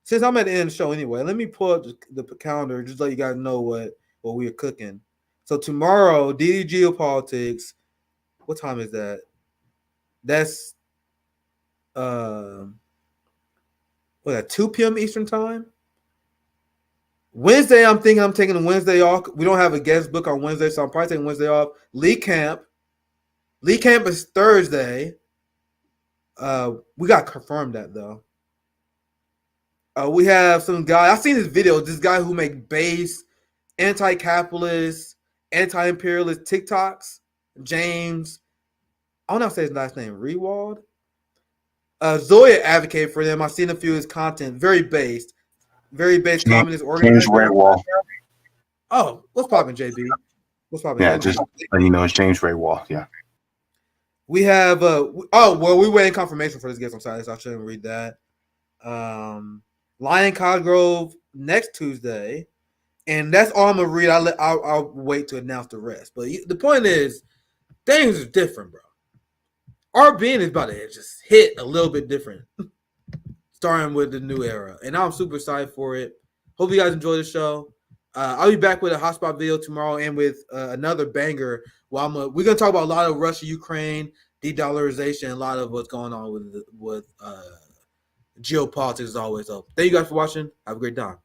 since I'm at the end of the show anyway, let me pull up the calendar, just let you guys know what we are cooking. So tomorrow, DD Geopolitics. What time is that? That's 2 p.m. Eastern time? Wednesday, I'm thinking I'm taking a Wednesday off. We don't have a guest book on Wednesday, so I'm probably taking Wednesday off. Lee Camp is Thursday. We got to confirm that, though. We have some guy. I've seen his video. This guy who make base, anti-capitalist, anti-imperialist TikToks. James, I don't know how to say his last name. Rewald. Zoya advocated for them. I've seen a few of his content. Very based communist organizer. James Raywall. Oh, what's popping, JB? What's popping? Yeah, just letting you know it's James Raywall. Yeah. We have we're waiting confirmation for this guest. I'm sorry, so I shouldn't read that. Lion Cosgrove next Tuesday, and that's all I'm gonna read. I'll wait to announce the rest. But the point is, things are different, bro. RBN is about to just hit a little bit different, starting with the new era, and I'm super excited for it. Hope you guys enjoy the show. I'll be back with a hotspot video tomorrow and with another banger. Well, we're gonna talk about a lot of Russia, Ukraine, de-dollarization, a lot of what's going on with geopolitics as always. So thank you guys for watching. Have a great time.